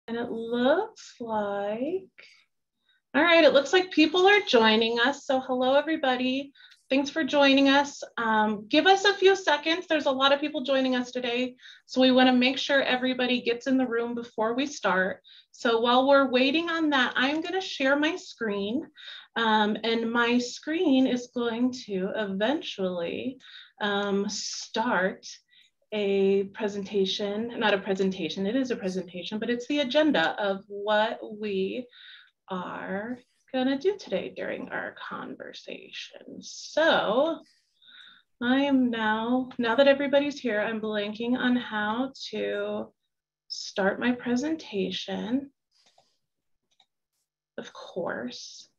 And it looks like, all right, it looks like people are joining us. So hello, everybody. Thanks for joining us. Give us a few seconds. There's a lot of people joining us today. So we wanna make sure everybody gets in the room before we start. So while we're waiting on that, I'm gonna share my screen. And my screen is going to eventually start a presentation, not a presentation, it is a presentation, but it's the agenda of what we are gonna do today during our conversation. So I am now that everybody's here, I'm blanking on how to start my presentation. Of course,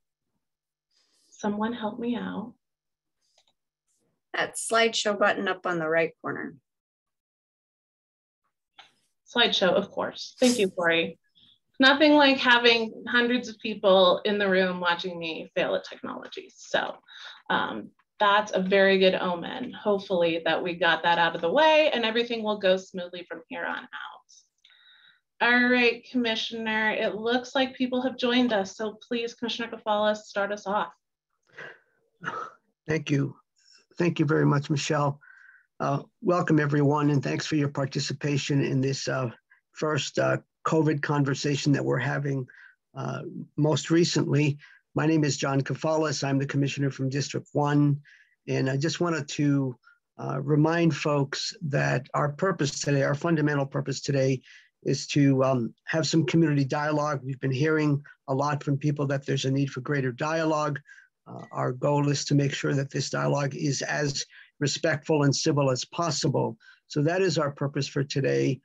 someone help me out. That slideshow button up on the right corner. Slideshow, of course. Thank you, Corey. Nothing like having hundreds of people in the room watching me fail at technology. So that's a very good omen. Hopefully that we got that out of the way and everything will go smoothly from here on out. All right, Commissioner, it looks like people have joined us. So please, Commissioner Kafalas, start us off. Thank you. Thank you very much, Michelle. Welcome everyone, and thanks for your participation in this first COVID conversation that we're having most recently. My name is John Kafalas. I'm the commissioner from District 1, and I just wanted to remind folks that our purpose today, our fundamental purpose today, is to have some community dialogue. We've been hearing a lot from people that there's a need for greater dialogue. Our goal is to make sure that this dialogue is as respectful and civil as possible. So that is our purpose for today.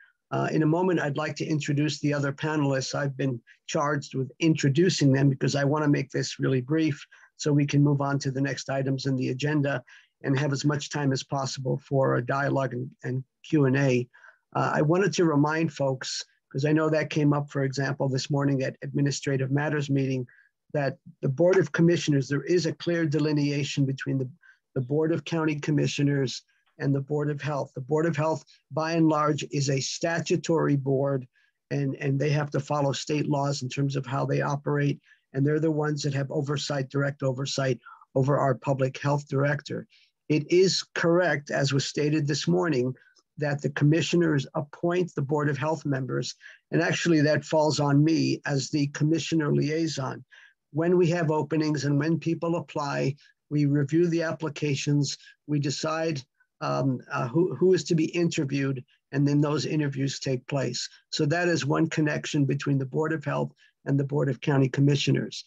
In a moment, I'd like to introduce the other panelists. I've been charged with introducing them because I want to make this really brief so we can move on to the next items in the agenda and have as much time as possible for a dialogue and Q&A. I wanted to remind folks, because I know that came up, for example, this morning at Administrative Matters meeting, that the Board of Commissioners, there is a clear delineation between the Board of County Commissioners and the Board of Health. The Board of Health, by and large, is a statutory board, and they have to follow state laws in terms of how they operate, and they're the ones that have oversight, direct oversight over our public health director. It is correct, as was stated this morning, that the commissioners appoint the Board of Health members, and actually that falls on me as the commissioner liaison. When we have openings and when people apply, we review the applications, we decide who is to be interviewed, and then those interviews take place. So that is one connection between the Board of Health and the Board of County Commissioners.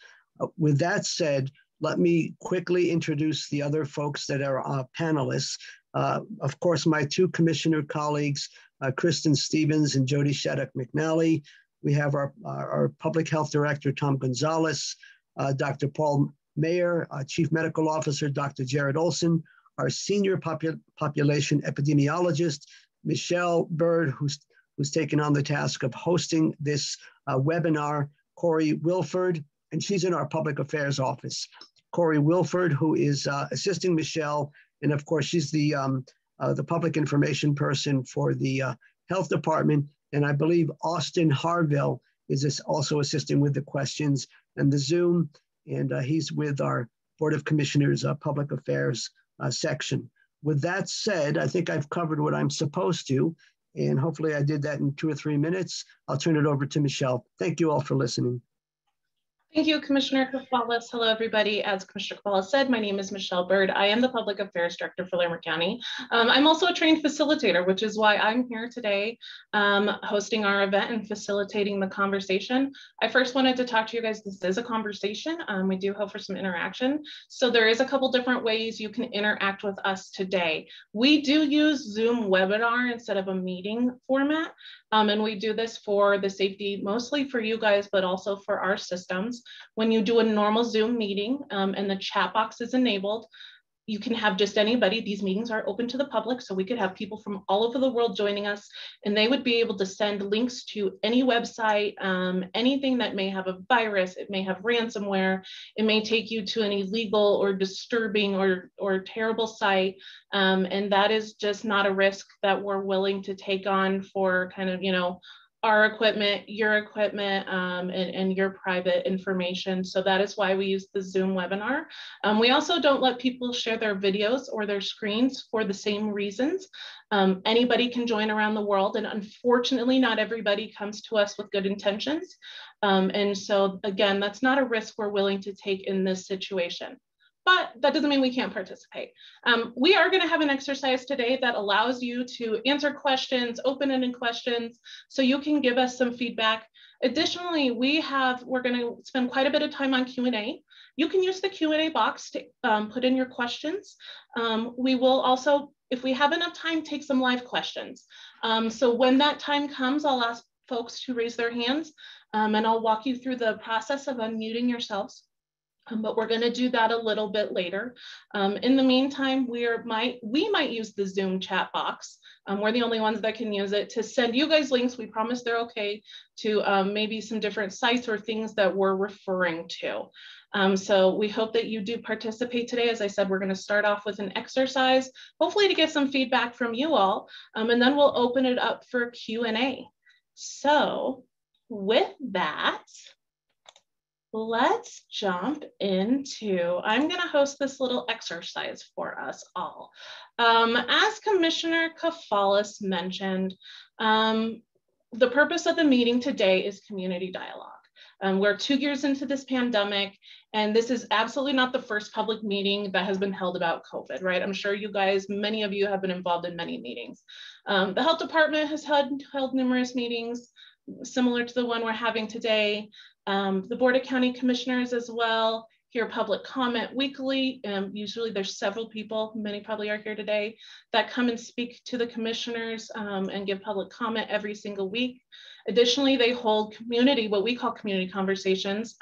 With that said, let me quickly introduce the other folks that are panelists. Of course, my two commissioner colleagues, Kristen Stevens and Jody Shattuck McNally. We have our Public Health Director, Tom Gonzalez, Dr. Paul Mayer, Chief Medical Officer, Dr. Jared Olson, our Senior Population Epidemiologist, Michelle Bird, who's taken on the task of hosting this webinar, Corey Wilford, and she's in our Public Affairs Office. Corey Wilford, who is assisting Michelle, and of course, she's the public information person for the Health Department, and I believe Austin Harville is also assisting with the questions and the Zoom, and he's with our Board of Commissioners Public Affairs section. With that said, I think I've covered what I'm supposed to, and hopefully I did that in 2 or 3 minutes. I'll turn it over to Michelle. Thank you all for listening. Thank you, Commissioner Kafalas. Hello, everybody. As Commissioner Kafalas said, my name is Michelle Bird. I am the Public Affairs Director for Larimer County. I'm also a trained facilitator, which is why I'm here today hosting our event and facilitating the conversation. I first wanted to talk to you guys. This is a conversation. We do hope for some interaction. So there is a couple different ways you can interact with us today. We do use Zoom webinar instead of a meeting format. And we do this for the safety, mostly for you guys, but also for our systems. When you do a normal Zoom meeting and the chat box is enabled, you can have just anybody. These meetings are open to the public, so we could have people from all over the world joining us, and they would be able to send links to any website, anything that may have a virus, it may have ransomware, it may take you to an illegal or disturbing or terrible site, and that is just not a risk that we're willing to take on for kind of, our equipment, your equipment, and your private information. So that is why we use the Zoom webinar. We also don't let people share their videos or their screens for the same reasons. Anybody can join around the world, and unfortunately, not everybody comes to us with good intentions. And so again, that's not a risk we're willing to take in this situation. But that doesn't mean we can't participate. We are going to have an exercise today that allows you to answer questions, open-ended questions, so you can give us some feedback. Additionally, we're going to spend quite a bit of time on Q&A. You can use the Q&A box to put in your questions. We will also, if we have enough time, take some live questions. So when that time comes, I'll ask folks to raise their hands, and I'll walk you through the process of unmuting yourselves. But we're going to do that a little bit later. In the meantime, we might use the Zoom chat box. We're the only ones that can use it to send you guys links. We promise they're okay to maybe some different sites or things that we're referring to. So we hope that you do participate today. As I said, we're going to start off with an exercise, hopefully to get some feedback from you all, and then we'll open it up for Q&A. So with that, let's jump into, I'm going to host this little exercise for us all. As Commissioner Kafalis mentioned, the purpose of the meeting today is community dialogue. We're 2 years into this pandemic, and this is absolutely not the first public meeting that has been held about COVID, right? I'm sure you guys, many of you have been involved in many meetings. The health department has held numerous meetings similar to the one we're having today. The Board of County Commissioners as well hear public comment weekly. Usually there's several people, many probably are here today, that come and speak to the commissioners and give public comment every single week. Additionally, they hold what we call community conversations,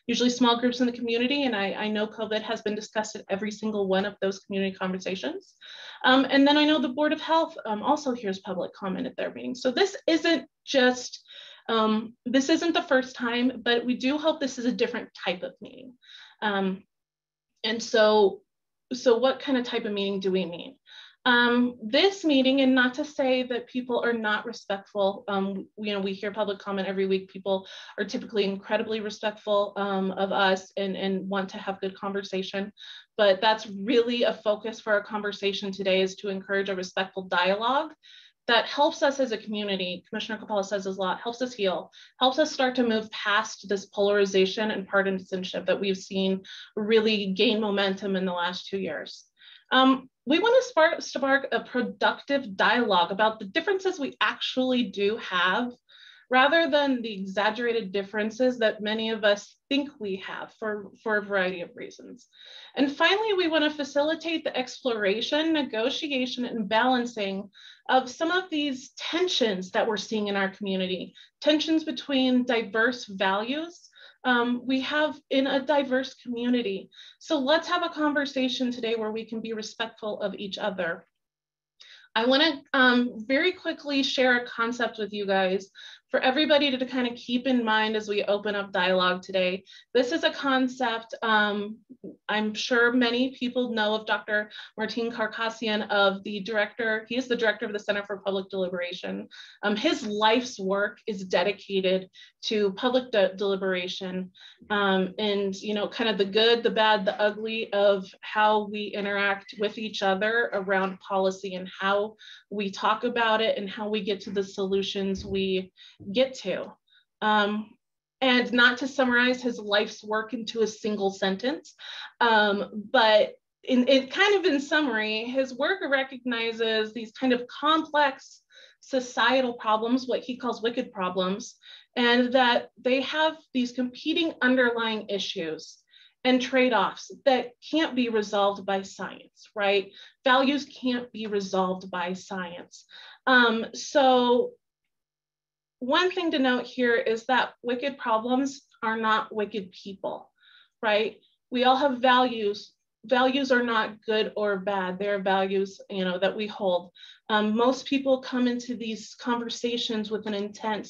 usually small groups in the community. And I know COVID has been discussed at every single one of those community conversations. And then I know the Board of Health also hears public comment at their meetings. So this isn't just, this isn't the first time, but we do hope this is a different type of meeting. And so what kind of type of meeting do we mean? This meeting, and not to say that people are not respectful, we hear public comment every week. People are typically incredibly respectful of us and want to have good conversation, but that's really a focus for our conversation today, is to encourage a respectful dialogue that helps us as a community. Commissioner Capella says this a lot, helps us heal, helps us start to move past this polarization and partisanship that we've seen really gain momentum in the last 2 years. We want to spark a productive dialogue about the differences we actually do have, rather than the exaggerated differences that many of us think we have for a variety of reasons. And finally, we want to facilitate the exploration, negotiation, and balancing of some of these tensions that we're seeing in our community, tensions between diverse values we have in a diverse community. So let's have a conversation today where we can be respectful of each other. I want to very quickly share a concept with you guys for everybody to kind of keep in mind as we open up dialogue today. This is a concept, I'm sure many people know of Dr. Martin Karkassian, of the director, he is the director of the Center for Public Deliberation. His life's work is dedicated to public deliberation and kind of the good, the bad, the ugly of how we interact with each other around policy, and how we talk about it and how we get to the solutions we get to. And not to summarize his life's work into a single sentence, but in summary, his work recognizes these kind of complex societal problems, what he calls wicked problems, and that they have these competing underlying issues and trade-offs that can't be resolved by science, right? Values can't be resolved by science. So one thing to note here is that wicked problems are not wicked people, right? We all have values. Values are not good or bad. They're values, that we hold. Most people come into these conversations with an intent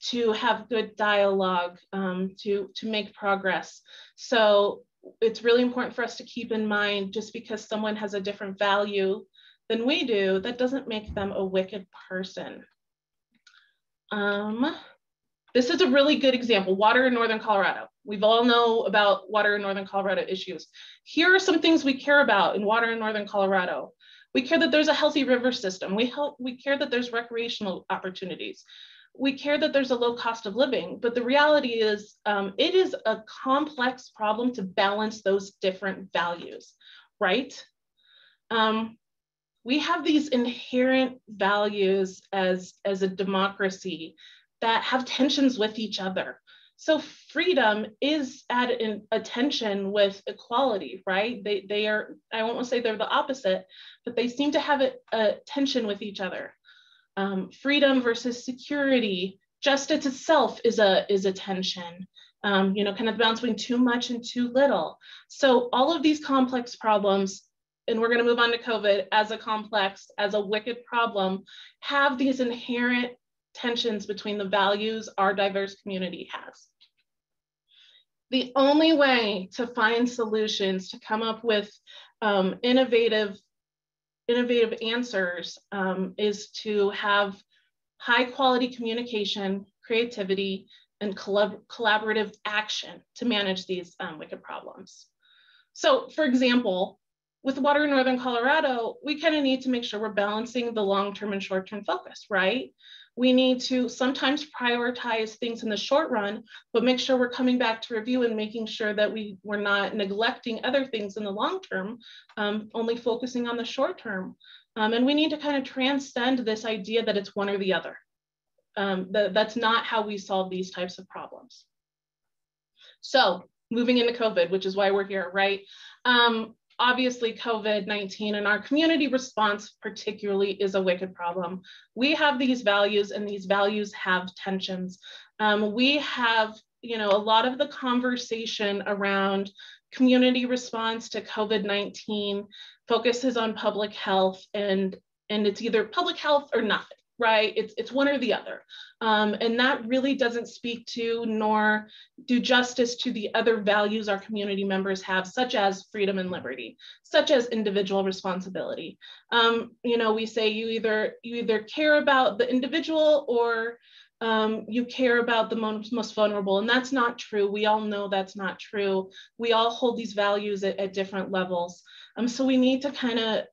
to have good dialogue, to make progress. So it's really important for us to keep in mind, just because someone has a different value than we do, that doesn't make them a wicked person. This is a really good example, water in Northern Colorado. We've all know about water in Northern Colorado issues. Here are some things we care about in water in Northern Colorado. We care that there's a healthy river system. We care that there's recreational opportunities. We care that there's a low cost of living, but the reality is it is a complex problem to balance those different values, right? We have these inherent values as a democracy that have tensions with each other. So freedom is at a tension with equality, right? They are, I won't say they're the opposite, but they seem to have a tension with each other. Freedom versus security, justice itself is a tension, you know, kind of balance between too much and too little. So all of these complex problems, and we're gonna move on to COVID as a wicked problem, have these inherent tensions between the values our diverse community has. The only way to find solutions, to come up with innovative answers is to have high quality communication, creativity, and collaborative action to manage these wicked problems. So for example, with water in Northern Colorado, we kind of need to make sure we're balancing the long-term and short-term focus, right? We need to sometimes prioritize things in the short run, but make sure we're coming back to review and making sure that we're not neglecting other things in the long term, only focusing on the short term. And we need to kind of transcend this idea that it's one or the other. That's not how we solve these types of problems. So moving into COVID, which is why we're here, right? Obviously, COVID-19 and our community response particularly is a wicked problem. We have these values and these values have tensions. We have, you know, a lot of the conversation around community response to COVID-19 focuses on public health, and it's either public health or nothing, right? It's one or the other. And that really doesn't speak to nor do justice to the other values our community members have, such as freedom and liberty, such as individual responsibility. You know, we say you either care about the individual or you care about the most vulnerable, and that's not true. We all know that's not true. We all hold these values at different levels. So we need to kind of,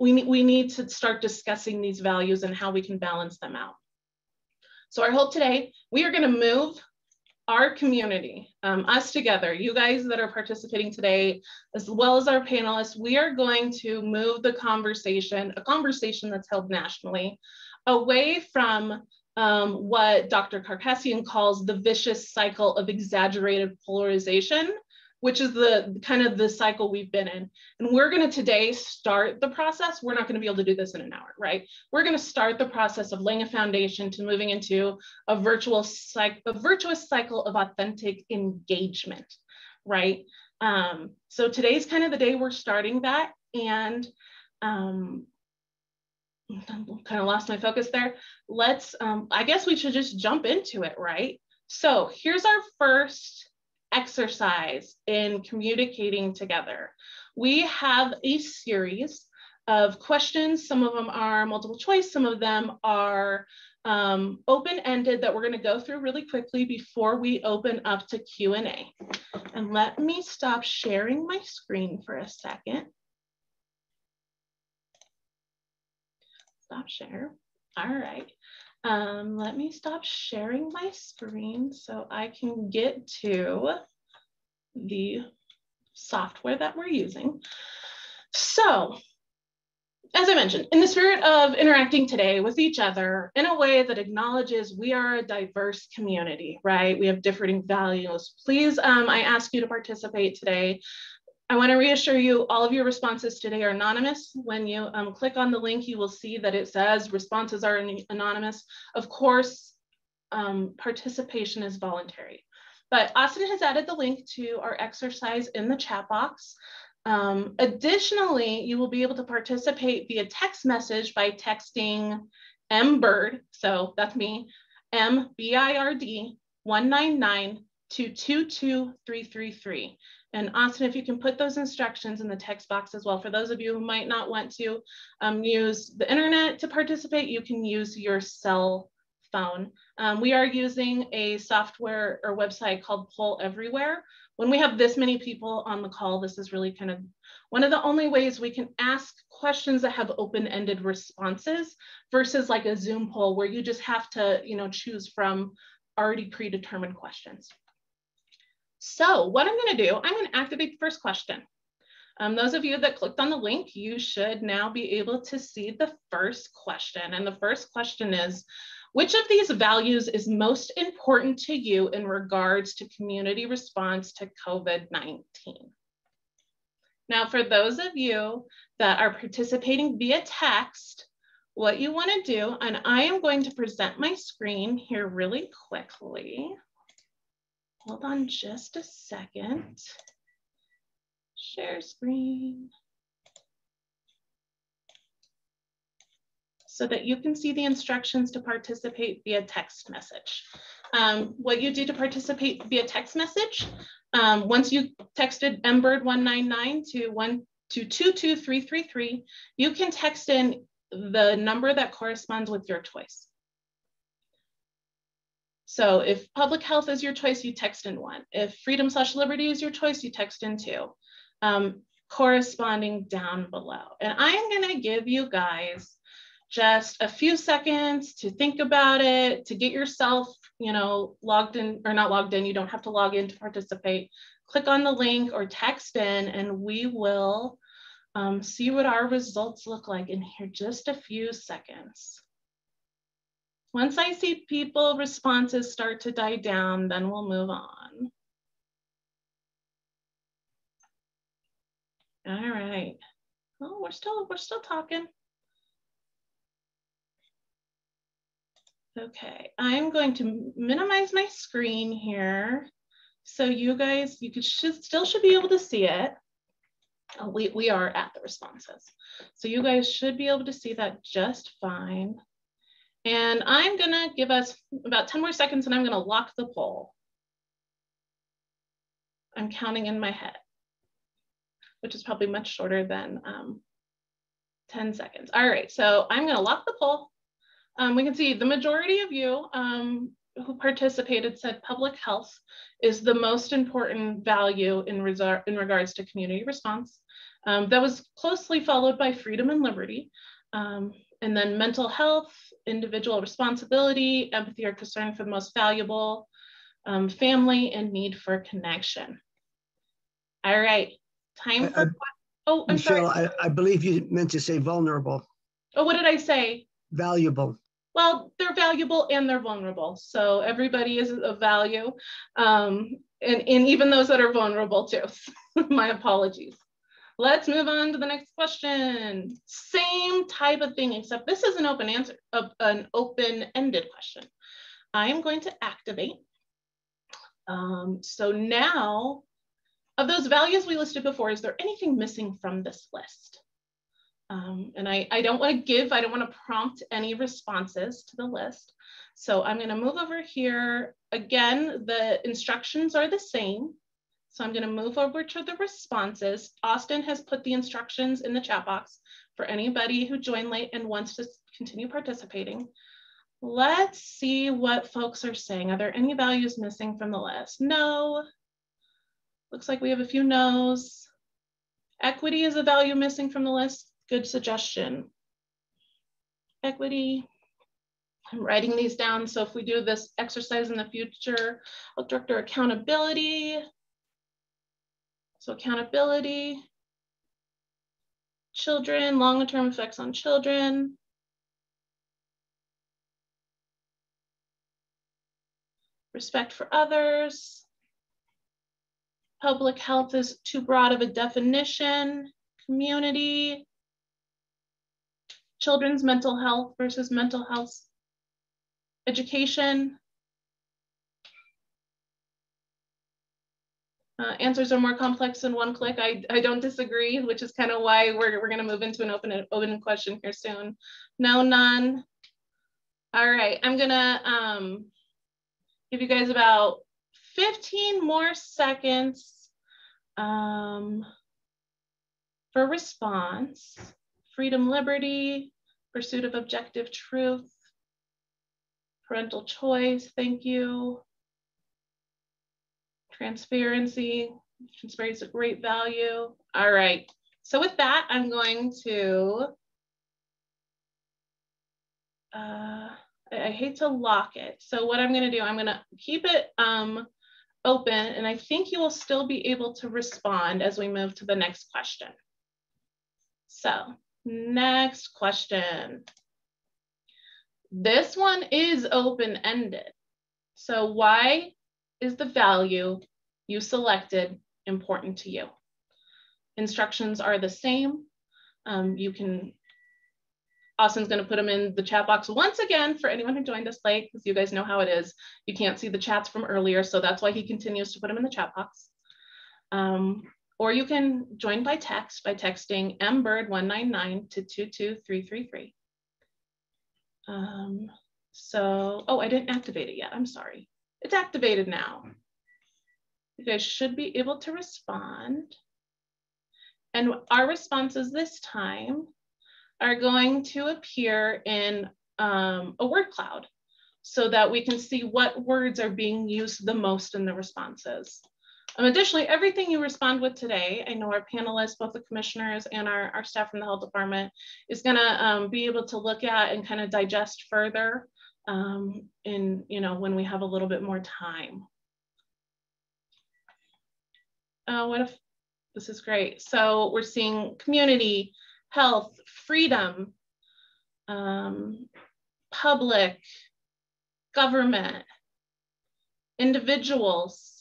we need to start discussing these values and how we can balance them out. So our hope today, we are going to move our community, us together, you guys that are participating today, as well as our panelists, we are going to move the conversation, a conversation that's held nationally, away from what Dr. Karkasian calls the vicious cycle of exaggerated polarization, which is the kind of the cycle we've been in. And we're going to today start the process. We're not going to be able to do this in an hour, right? We're going to start the process of laying a foundation to moving into a virtuous cycle of authentic engagement, right? So today's kind of the day we're starting that. And kind of lost my focus there. Let's, I guess we should just jump into it, right? So here's our first exercise in communicating together. We have a series of questions. Some of them are multiple choice, some of them are open-ended that we're going to go through really quickly before we open up to Q&A. And let me stop sharing my screen for a second. Stop share. All right. Let me stop sharing my screen so I can get to the software that we're using. So, as I mentioned, in the spirit of interacting today with each other in a way that acknowledges we are a diverse community, right? We have differing values. Please, I ask you to participate today. I want to reassure you, all of your responses today are anonymous. When you click on the link, you will see that it says responses are anonymous. Of course, participation is voluntary. But Austin has added the link to our exercise in the chat box. Additionally, you will be able to participate via text message by texting MBIRD, so that's me, MBIRD 199 to 22333. And Austin, if you can put those instructions in the text box as well. For those of you who might not want to use the internet to participate, you can use your cell phone. We are using a software or website called Poll Everywhere. When we have this many people on the call, this is really kind of one of the only ways we can ask questions that have open-ended responses versus like a Zoom poll where you just have to, choose from already predetermined questions. So what I'm going to do, I'm going to activate the first question. Those of you that clicked on the link, you should now be able to see the first question. And the first question is, which of these values is most important to you in regards to community response to COVID-19? Now, for those of you that are participating via text, what you want to do, and I am going to present my screen here really quickly. Hold on just a second. Share screen. So that you can see the instructions to participate via text message. What you do to participate via text message, once you texted mbird199 to 22333, you can text in the number that corresponds with your choice. So if public health is your choice, you text in 1. If freedom/liberty is your choice, you text in 2, corresponding down below. And I'm gonna give you guys just a few seconds to think about it, to get yourself, logged in, or not logged in, you don't have to log in to participate. Click on the link or text in, and we will see what our results look like in here just a few seconds. Once I see people responses start to die down, then we'll move on. All right. Oh, we're still talking. Okay, I'm going to minimize my screen here. So you guys, still should be able to see it. Oh, we are at the responses. So you guys should be able to see that just fine. And I'm gonna give us about 10 more seconds and I'm gonna lock the poll. I'm counting in my head, which is probably much shorter than 10 seconds. All right, so I'm gonna lock the poll. We can see the majority of you who participated said public health is the most important value in regards to community response. That was closely followed by freedom and liberty. And then mental health, individual responsibility, empathy or concern for the most valuable, family and need for connection. All right, time for, oh, I'm Michelle, sorry. I believe you meant to say vulnerable. Oh, what did I say? Valuable. Well, they're valuable and they're vulnerable. So everybody is of value. And even those that are vulnerable too. My apologies. Let's move on to the next question. Same type of thing, except this is an open answer, an open-ended question. I am going to activate. So now, of those values we listed before, is there anything missing from this list? And I don't want to prompt any responses to the list. So I'm going to move over here. Again, the instructions are the same. So I'm going to move over to the responses. Austin has put the instructions in the chat box for anybody who joined late and wants to continue participating. Let's see what folks are saying. Are there any values missing from the list? No. Looks like we have a few no's. Equity is a value missing from the list. Good suggestion. Equity. I'm writing these down. So if we do this exercise in the future, I'll direct our accountability. So accountability, children, long-term effects on children. Respect for others. Public health is too broad of a definition. Community. Children's mental health versus mental health. Education. Answers are more complex than one click. I don't disagree, which is kind of why we're going to move into an open question here soon. No, none. All right, I'm going to give you guys about 15 more seconds for response. Freedom, liberty, pursuit of objective truth, Parental choice, thank you. Transparency is a great value. All right, so with that, I'm going to, I hate to lock it. So what I'm gonna do, I'm gonna keep it open, and I think you will still be able to respond as we move to the next question. So next question. This one is open-ended. So why is the value you selected important to you? Instructions are the same. Austin's gonna put them in the chat box once again for anyone who joined us late, because you guys know how it is. You can't see the chats from earlier, so that's why he continues to put them in the chat box. Or you can join by text by texting mbird199 to 22333. Oh, I didn't activate it yet, I'm sorry. It's activated now. You guys should be able to respond. And our responses this time are going to appear in a word cloud so that we can see what words are being used the most in the responses. Additionally, everything you respond with today, I know our panelists, both the commissioners and our staff from the health department, is gonna be able to look at and kind of digest further when we have a little bit more time. What if, this is great. So we're seeing community, health, freedom, public, government, individuals,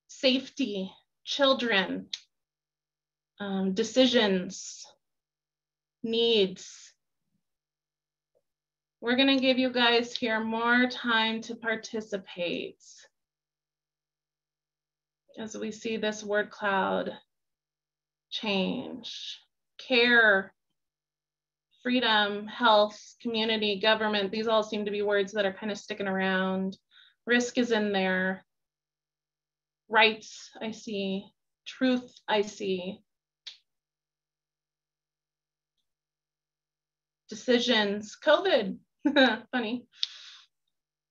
safety, children, decisions, needs. We're gonna give you guys here more time to participate as we see this word cloud change. Care, freedom, health, community, government, these all seem to be words that are kind of sticking around. Risk is in there. Rights, I see. Truth, I see. Decisions, COVID, funny.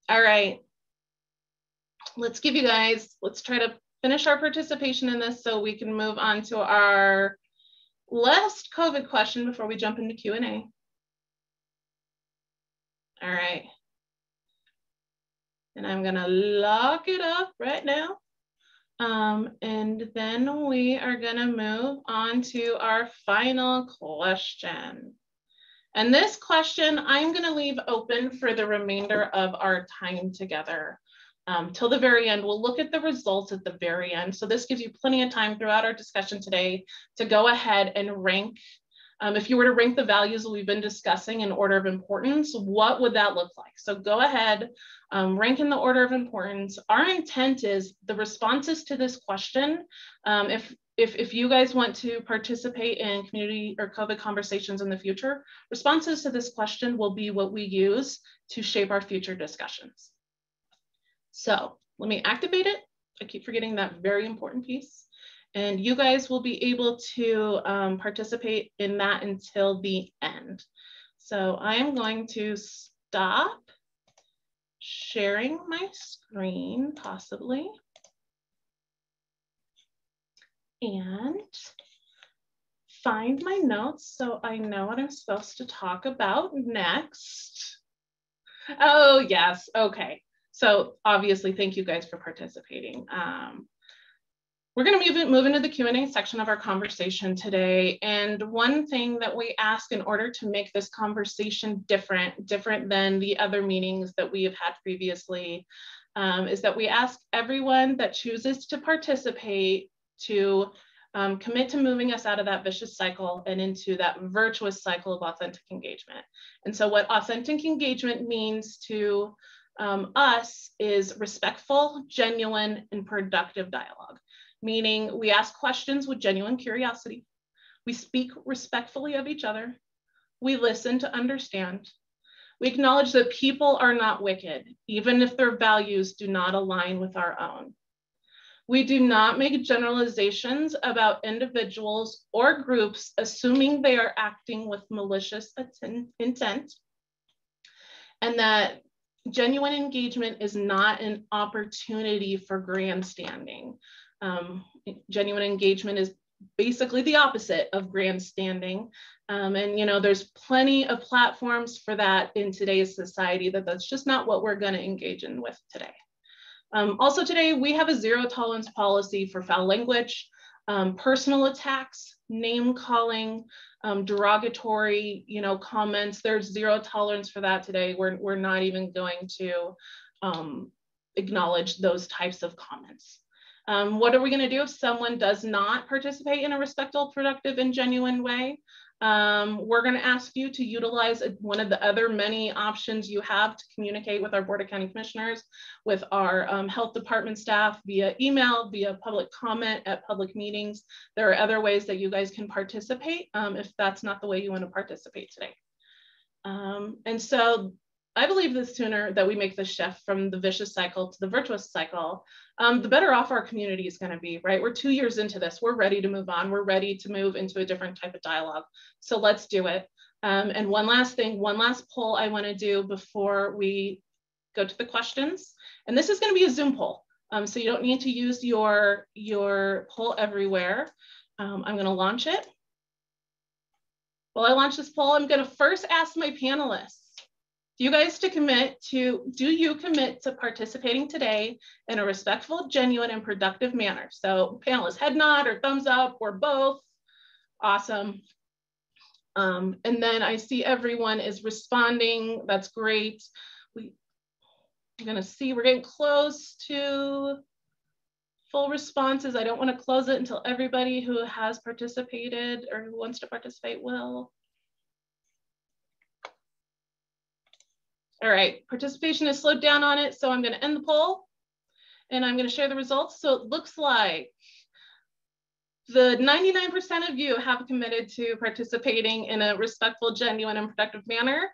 All right, let's try to finish our participation in this so we can move on to our last COVID question before we jump into Q&A. All right. And I'm gonna lock it up right now. And then we are gonna move on to our final question. And this question I'm gonna leave open for the remainder of our time together. Till the very end. We'll look at the results at the very end. So this gives you plenty of time throughout our discussion today to go ahead and rank. If you were to rank the values that we've been discussing in order of importance, what would that look like? So go ahead, rank in the order of importance. Our intent is the responses to this question. If you guys want to participate in community or COVID conversations in the future, responses to this question will be what we use to shape our future discussions. So let me activate it. I keep forgetting that very important piece. And you guys will be able to participate in that until the end. So I am going to stop sharing my screen, possibly. And find my notes so I know what I'm supposed to talk about next. Oh, yes, okay. So obviously, thank you guys for participating. We're going to move into the Q&A section of our conversation today. And one thing that we ask in order to make this conversation different than the other meetings that we have had previously, is that we ask everyone that chooses to participate to commit to moving us out of that vicious cycle and into that virtuous cycle of authentic engagement. And so what authentic engagement means to us is respectful, genuine, and productive dialogue. Meaning we ask questions with genuine curiosity. We speak respectfully of each other. We listen to understand. We acknowledge that people are not wicked, even if their values do not align with our own. We do not make generalizations about individuals or groups, assuming they are acting with malicious intent. and that genuine engagement is not an opportunity for grandstanding. Genuine engagement is basically the opposite of grandstanding. And you know, there's plenty of platforms for that in today's society, that's just not what we're going to engage in with today. Also today, we have a zero tolerance policy for foul language, personal attacks, name calling, derogatory, you know, comments. There's zero tolerance for that today. We're not even going to acknowledge those types of comments. What are we going to do if someone does not participate in a respectful, productive, and genuine way? We're going to ask you to utilize one of the other many options you have to communicate with our Board of County Commissioners, with our health department staff, via email, via public comment at public meetings. There are other ways that you guys can participate if that's not the way you want to participate today. And so I believe the sooner that we make the shift from the vicious cycle to the virtuous cycle, the better off our community is going to be, right? We're 2 years into this. We're ready to move on. We're ready to move into a different type of dialogue. So let's do it. And one last thing, one last poll I want to do before we go to the questions. And this is going to be a Zoom poll. So you don't need to use your poll everywhere. I'm going to launch it. While I launch this poll, I'm going to first ask my panelists, do you commit to participating today in a respectful, genuine, and productive manner? So panelists, head nod or thumbs up or both. Awesome. And then I see everyone is responding. That's great. We're getting close to full responses. I don't want to close it until everybody who has participated or who wants to participate will. All right, participation is slowed down on it, so I'm going to end the poll and I'm going to share the results. So it looks like the 99% of you have committed to participating in a respectful, genuine, and productive manner.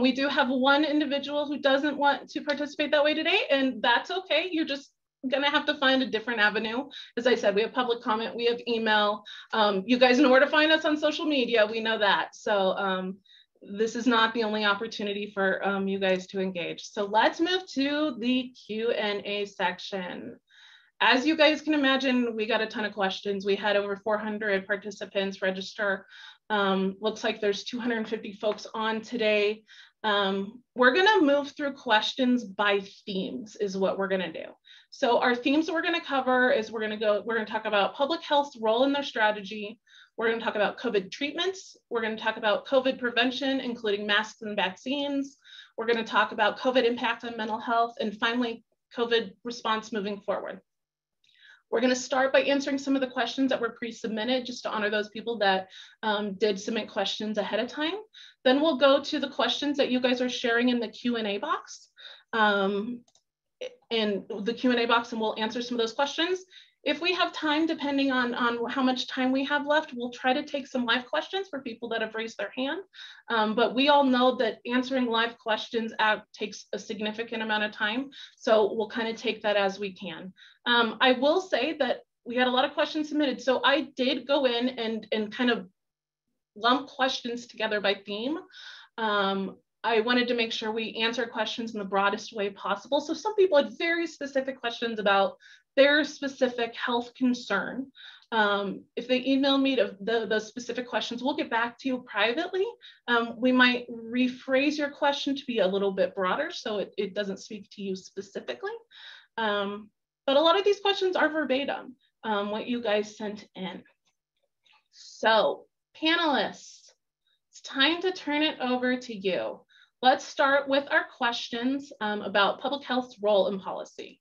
We do have one individual who doesn't want to participate that way today, and that's okay. You're just going to have to find a different avenue. As I said, we have public comment, we have email. You guys know where to find us on social media. We know that. So this is not the only opportunity for you guys to engage. So let's move to the Q&A section. As you guys can imagine, we got a ton of questions. We had over 400 participants register. Looks like there's 250 folks on today. We're gonna move through questions by themes is what we're gonna do. So our themes that we're gonna cover is we're gonna talk about public health's role in their strategy. We're going to talk about COVID treatments. We're going to talk about COVID prevention, including masks and vaccines. We're going to talk about COVID impact on mental health, and finally, COVID response moving forward. We're going to start by answering some of the questions that were pre-submitted, just to honor those people that did submit questions ahead of time. Then we'll go to the questions that you guys are sharing in the Q&A box. And we'll answer some of those questions. If we have time, depending on how much time we have left, we'll try to take some live questions for people that have raised their hand. But we all know that answering live questions takes a significant amount of time. So we'll kind of take that as we can. I will say that we had a lot of questions submitted. So I did go in and kind of lump questions together by theme. I wanted to make sure we answer questions in the broadest way possible. So some people had very specific questions about their specific health concern. If they email me those specific questions, we'll get back to you privately. We might rephrase your question to be a little bit broader so it doesn't speak to you specifically. But a lot of these questions are verbatim, what you guys sent in. So panelists, it's time to turn it over to you. Let's start with our questions about public health's role in policy.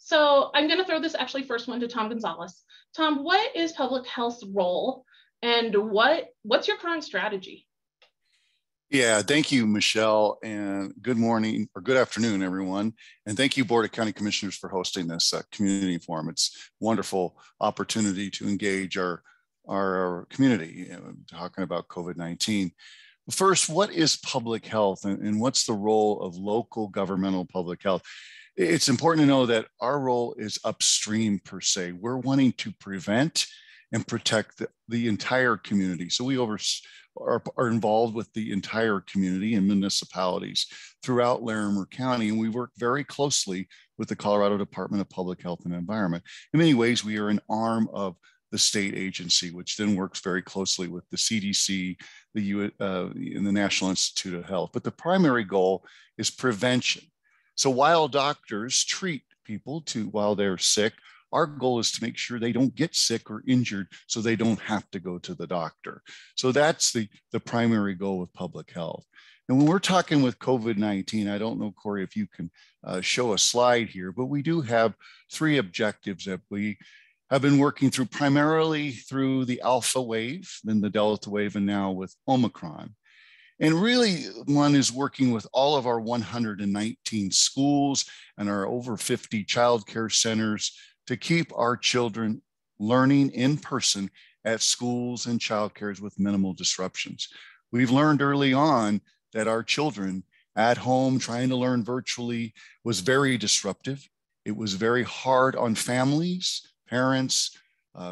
So I'm going to throw this actually first one to Tom Gonzalez. Tom, what is public health's role and what's your current strategy? Yeah, thank you, Michelle, and good morning or good afternoon, everyone. And thank you, Board of County Commissioners, for hosting this community forum. It's a wonderful opportunity to engage our community, talking about COVID-19. First, what is public health and what's the role of local governmental public health? It's important to know that our role is upstream per se. We're wanting to prevent and protect the entire community. So we are involved with the entire community and municipalities throughout Larimer County, and we work very closely with the Colorado Department of Public Health and Environment. In many ways, we are an arm of the state agency, which then works very closely with the CDC, and the National Institute of Health. But the primary goal is prevention. So while doctors treat people while they're sick, our goal is to make sure they don't get sick or injured so they don't have to go to the doctor. So that's the primary goal with public health. And when we're talking with COVID-19, I don't know, Corey, if you can show a slide here, but we do have 3 objectives that we have been working through, primarily through the Alpha wave, then the Delta wave, and now with Omicron. And really, one is working with all of our 119 schools and our over 50 childcare centers to keep our children learning in person at schools and childcares with minimal disruptions. We've learned early on that our children at home trying to learn virtually was very disruptive. It was very hard on families, parents,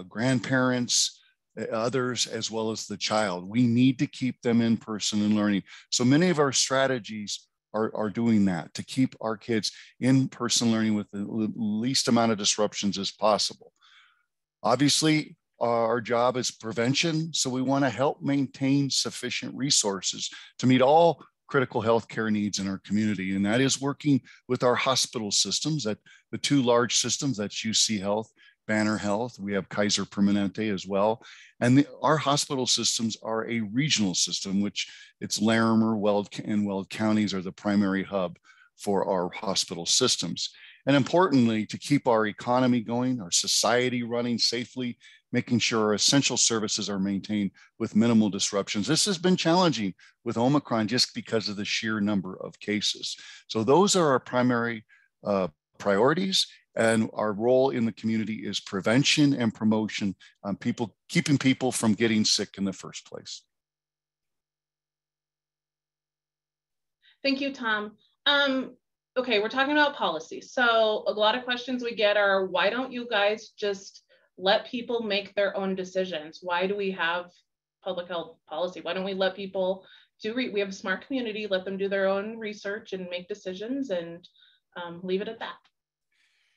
grandparents, others, as well as the child. We need to keep them in person and learning. So many of our strategies are doing that, to keep our kids in person learning with the least amount of disruptions as possible. Obviously, our job is prevention. So we want to help maintain sufficient resources to meet all critical healthcare needs in our community. And that is working with our hospital systems, at the 2 large systems, that's UC Health, Banner Health. We have Kaiser Permanente as well. And our hospital systems are a regional system, which it's Larimer, and Weld counties are the primary hub for our hospital systems. And importantly, to keep our economy going, our society running safely, making sure our essential services are maintained with minimal disruptions. This has been challenging with Omicron just because of the sheer number of cases. So those are our primary priorities. And our role in the community is prevention and promotion, keeping people from getting sick in the first place. Thank you, Tom. Okay, we're talking about policy. So a lot of questions we get are, why don't you guys just let people make their own decisions? Why do we have public health policy? Why don't we let people we have a smart community, let them do their own research and make decisions, and leave it at that?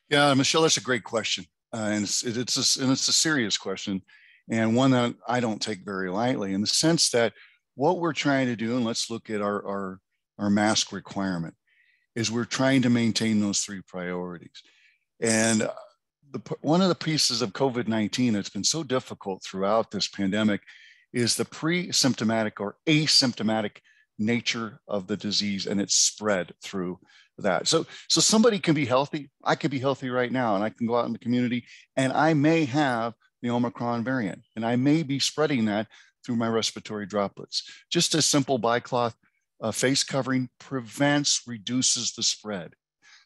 Yeah, Michelle, that's a great question. And it's a serious question, and one that I don't take very lightly, in the sense that what we're trying to do, and let's look at our mask requirement, is we're trying to maintain those 3 priorities. And one of the pieces of COVID-19 that's been so difficult throughout this pandemic is the pre-symptomatic or asymptomatic nature of the disease and its spread through that. So somebody can be healthy. I could be healthy right now, and I can go out in the community, and I may have the Omicron variant, and I may be spreading that through my respiratory droplets. Just a simple bicloth face covering reduces the spread.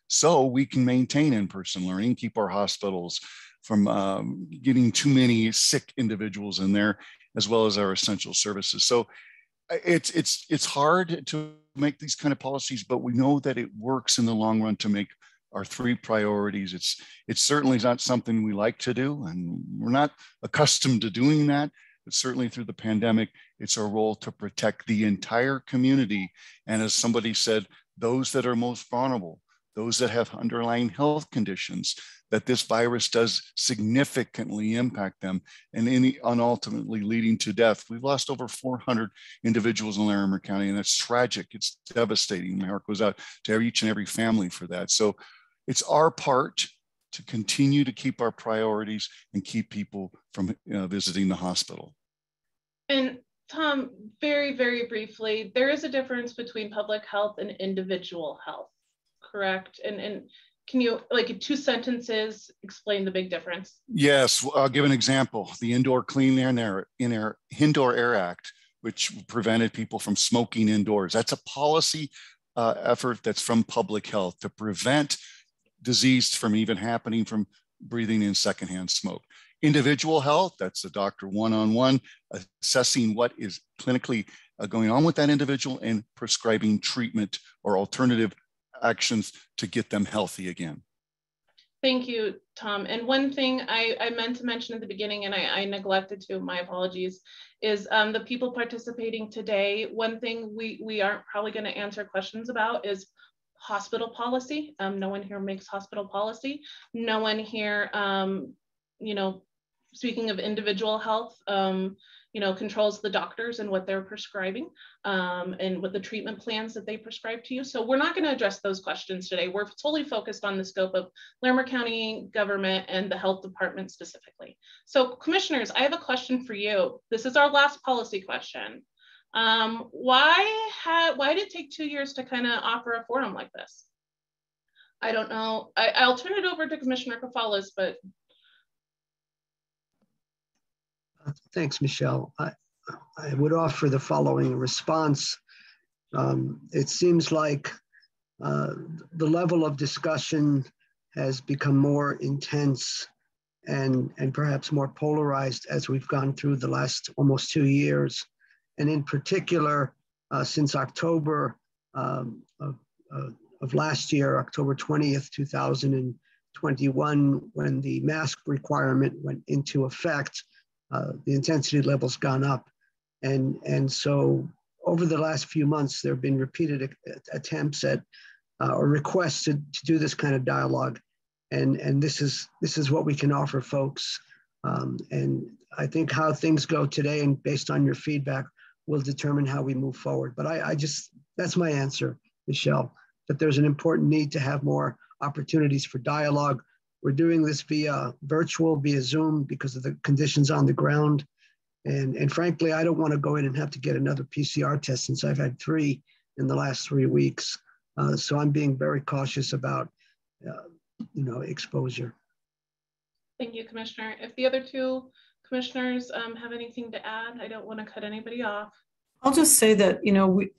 So we can maintain in-person learning, keep our hospitals from getting too many sick individuals in there, as well as our essential services. So it's hard to make these kind of policies, but we know that it works in the long run to make our 3 priorities. It's certainly not something we like to do, and we're not accustomed to doing that, but certainly through the pandemic, it's our role to protect the entire community. And as somebody said, those that are most vulnerable, those that have underlying health conditions, that this virus does significantly impact them, and ultimately leading to death. We've lost over 400 individuals in Larimer County, and that's tragic. It's devastating. My heart goes out to each and every family for that. So it's our part to continue to keep our priorities and keep people from visiting the hospital. And Tom, very, very briefly, there is a difference between public health and individual health, correct? And can you, like, in 2 sentences, explain the big difference? Yes, I'll give an example. The Indoor Clean Indoor Air Act, which prevented people from smoking indoors. That's a policy effort that's from public health to prevent disease from even happening from breathing in secondhand smoke. Individual health, that's the doctor one-on-one, assessing what is clinically going on with that individual and prescribing treatment or alternative actions to get them healthy again. Thank you, Tom. And one thing I meant to mention at the beginning, and I neglected to, my apologies, is the people participating today. One thing we aren't probably going to answer questions about is hospital policy. No one here makes hospital policy. No one here, you know, speaking of individual health, you know, controls the doctors and what they're prescribing and what the treatment plans that they prescribe to you. So we're not going to address those questions today. We're solely focused on the scope of Larimer County government and the health department specifically. So commissioners, I have a question for you. This is our last policy question. Why did it take 2 years to kind of offer a forum like this? I don't know. I'll turn it over to Commissioner Kafales, but thanks, Michelle. I would offer the following response. It seems like the level of discussion has become more intense and perhaps more polarized as we've gone through the last almost 2 years. And in particular, since October of last year, October 20th, 2021, when the mask requirement went into effect, the intensity level's gone up. And so over the last few months, there have been repeated attempts at or requests to do this kind of dialogue. And this is what we can offer folks. And I think how things go today and based on your feedback will determine how we move forward. But that's my answer, Michelle, that there's an important need to have more opportunities for dialogue. We're doing this via virtual, via Zoom, because of the conditions on the ground. And frankly, I don't want to go in and have to get another PCR test since I've had 3 in the last 3 weeks. So I'm being very cautious about, exposure. thank you, Commissioner. If the other 2 commissioners have anything to add, I don't want to cut anybody off. I'll just say that,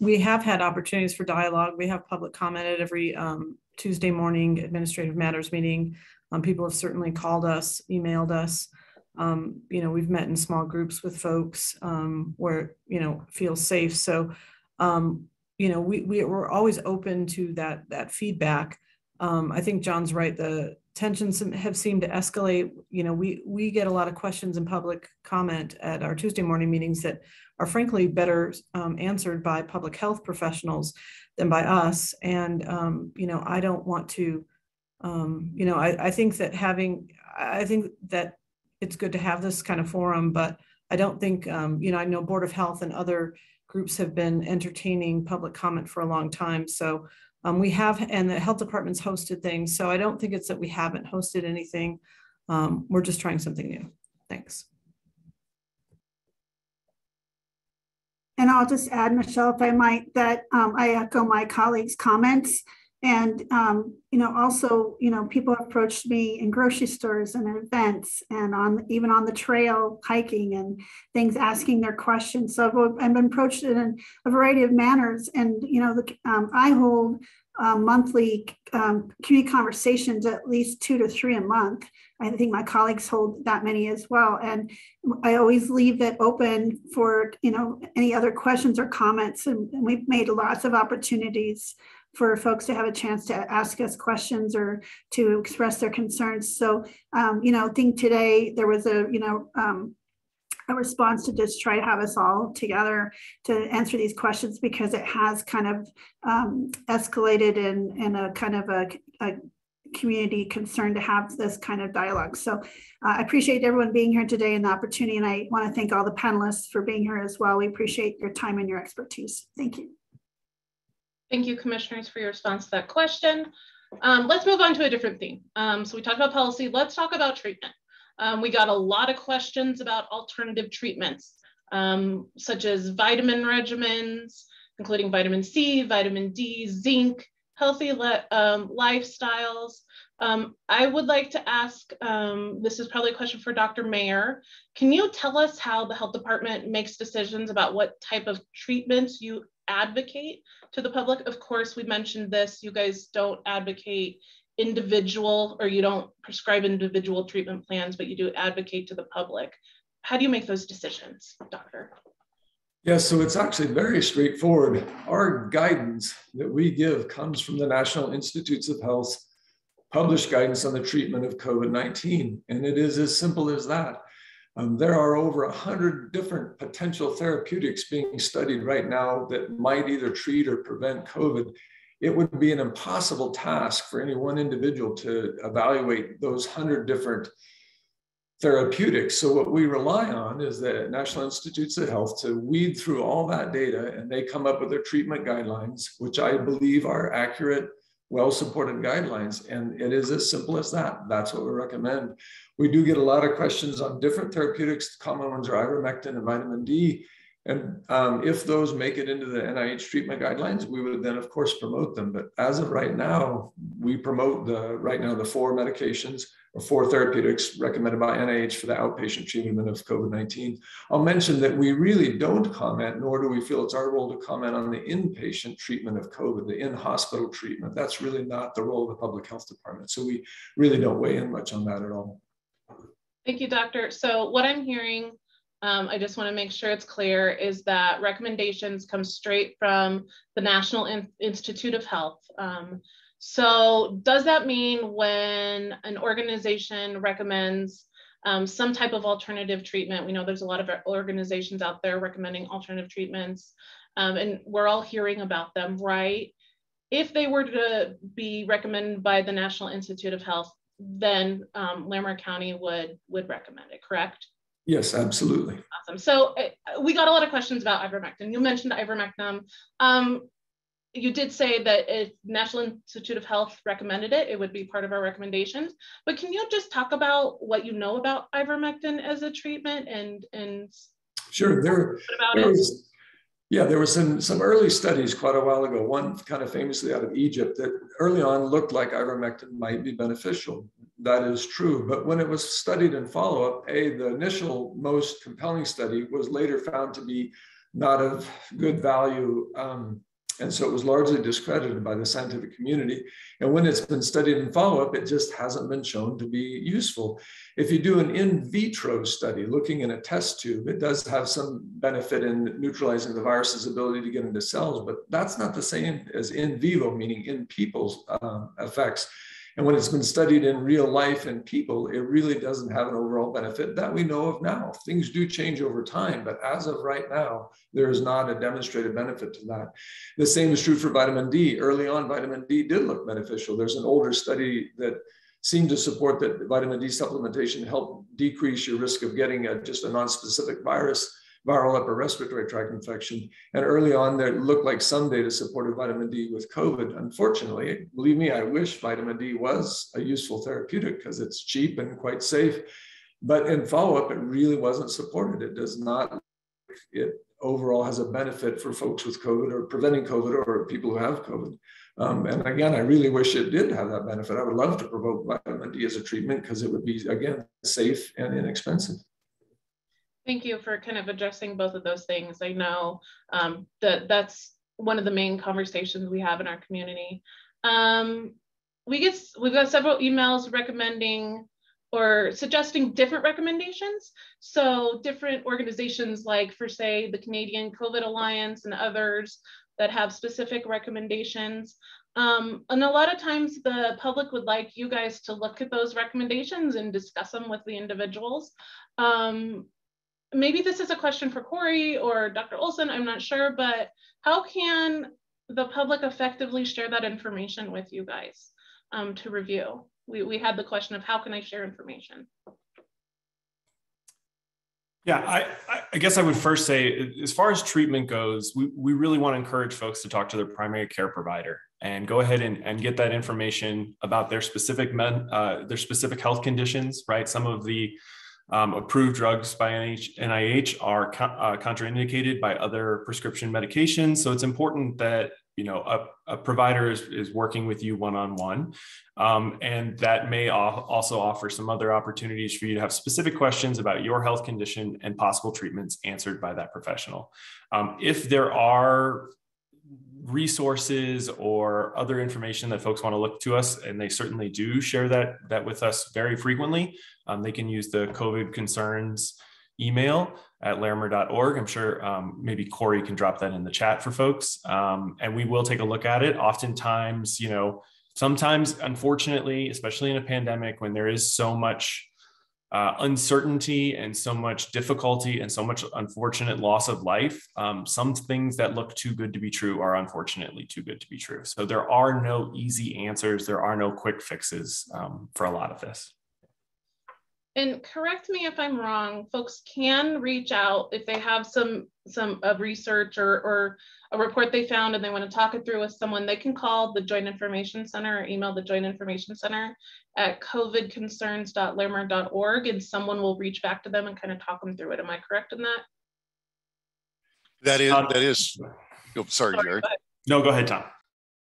we have had opportunities for dialogue. We have public comment at every Tuesday morning administrative matters meeting. People have certainly called us, emailed us. We've met in small groups with folks where, feel safe. So, we're always open to that feedback. I think John's right. The tensions have seemed to escalate. We get a lot of questions in public comment at our Tuesday morning meetings that are frankly better answered by public health professionals than by us. And, I don't want to, I think that it's good to have this kind of forum, but I don't think, I know Board of Health and other groups have been entertaining public comment for a long time. So we have, and the health department's hosted things. So I don't think it's that we haven't hosted anything. We're just trying something new. Thanks. And I'll just add, Michelle, if I might, that I echo my colleagues' comments. And, also, people have approached me in grocery stores and at events and even on the trail hiking and things, asking their questions. So I've been approached in a variety of manners. And, I hold monthly community conversations, at least 2 to 3 a month. I think my colleagues hold that many as well. And I always leave it open for, any other questions or comments. And we've made lots of opportunities for folks to have a chance to ask us questions or to express their concerns. So, I think today there was a response to just try to have us all together to answer these questions, because it has kind of escalated in a kind of a community concern to have this kind of dialogue. So I appreciate everyone being here today and the opportunity. And I want to thank all the panelists for being here as well. We appreciate your time and your expertise. Thank you. Thank you, commissioners, for your response to that question. Let's move on to a different theme. So we talked about policy. Let's talk about treatment. We got a lot of questions about alternative treatments, such as vitamin regimens, including vitamin C, vitamin D, zinc, healthy lifestyles. I would like to ask, this is probably a question for Dr. Mayer. Can you tell us how the health department makes decisions about what type of treatments you advocate to the public? Of course, we mentioned this, you guys don't advocate individual, or you don't prescribe individual treatment plans, but you do advocate to the public. How do you make those decisions, doctor? Yeah, so it's actually very straightforward. Our guidance that we give comes from the National Institutes of Health published guidance on the treatment of COVID-19. And it is as simple as that. There are over 100 different potential therapeutics being studied right now that might either treat or prevent COVID. It would be an impossible task for any one individual to evaluate those 100 different therapeutics. So what we rely on is the National Institutes of Health to weed through all that data, and they come up with their treatment guidelines, which I believe are accurate, well-supported guidelines. And it is as simple as that. That's what we recommend. We do get a lot of questions on different therapeutics. The common ones are ivermectin and vitamin D. And if those make it into the NIH treatment guidelines, we would then, of course, promote them. But as of right now, we promote the 4 medications or 4 therapeutics recommended by NIH for the outpatient treatment of COVID-19. I'll mention that we really don't comment, nor do we feel it's our role to comment on the inpatient treatment of COVID, the in-hospital treatment. That's really not the role of the public health department. So we really don't weigh in much on that at all. Thank you, doctor. So what I'm hearing, I just want to make sure it's clear, is that recommendations come straight from the National Institute of Health. So does that mean when an organization recommends some type of alternative treatment, we know there's a lot of organizations out there recommending alternative treatments, and we're all hearing about them, right? If they were to be recommended by the National Institute of Health, then Larimer County would recommend it, correct? Yes, absolutely. Awesome. So we got a lot of questions about ivermectin. You mentioned ivermectin. You did say that if National Institute of Health recommended it, it would be part of our recommendations. But can you just talk about what you know about ivermectin as a treatment and sure. There were some early studies quite a while ago, one kind of famously out of Egypt, that early on looked like ivermectin might be beneficial. That is true. But when it was studied in follow-up, the initial most compelling study was later found to be not of good value. And so it was largely discredited by the scientific community. And when it's been studied in follow-up, it just hasn't been shown to be useful. If you do an in vitro study looking in a test tube, it does have some benefit in neutralizing the virus's ability to get into cells, but that's not the same as in vivo, meaning in people's effects. And when it's been studied in real life in people, it really doesn't have an overall benefit that we know of now. Things do change over time, but as of right now, there is not a demonstrated benefit to that. The same is true for vitamin D. Early on, vitamin D did look beneficial. There's an older study that seemed to support that vitamin D supplementation helped decrease your risk of getting just a non-specific viral upper respiratory tract infection. And early on, there looked like some data supported vitamin D with COVID. Unfortunately, believe me, I wish vitamin D was a useful therapeutic because it's cheap and quite safe. But in follow-up, it really wasn't supported. It does not, it overall has a benefit for folks with COVID or preventing COVID or people who have COVID. And again, I really wish it did have that benefit. I would love to promote vitamin D as a treatment because it would be, again, safe and inexpensive. Thank you for kind of addressing both of those things. I know that's one of the main conversations we have in our community. We've got several emails recommending or suggesting different recommendations. So different organizations like, for say, the Canadian COVID Alliance and others that have specific recommendations. And a lot of times the public would like you guys to look at those recommendations and discuss them with the individuals. Maybe this is a question for Corey or Dr. Olson, I'm not sure, but how can the public effectively share that information with you guys to review? We had the question of how can I share information? Yeah, I guess I would first say, as far as treatment goes, we really want to encourage folks to talk to their primary care provider and go ahead and get that information about their specific health conditions, right? Some of the approved drugs by NIH are contraindicated by other prescription medications. So it's important that, you know, a provider is working with you one-on-one. And that may also offer some other opportunities for you to have specific questions about your health condition and possible treatments answered by that professional. If there are resources or other information that folks want to look to us, and they certainly do share that with us very frequently, they can use the COVID concerns email at larimer.org. I'm sure maybe Corey can drop that in the chat for folks, and we will take a look at it. Oftentimes, you know, Sometimes, unfortunately, especially in a pandemic, when there is so much uncertainty and so much difficulty and so much unfortunate loss of life, some things that look too good to be true are unfortunately too good to be true. So there are no easy answers. There are no quick fixes for a lot of this. And correct me if I'm wrong, folks can reach out if they have some research or a report they found and they want to talk it through with someone. They can call the Joint Information Center or email the Joint Information Center at covidconcerns.larimer.org, and someone will reach back to them and kind of talk them through it. Am I correct in that? That is. Oh, sorry, Jared. No, go ahead, Tom.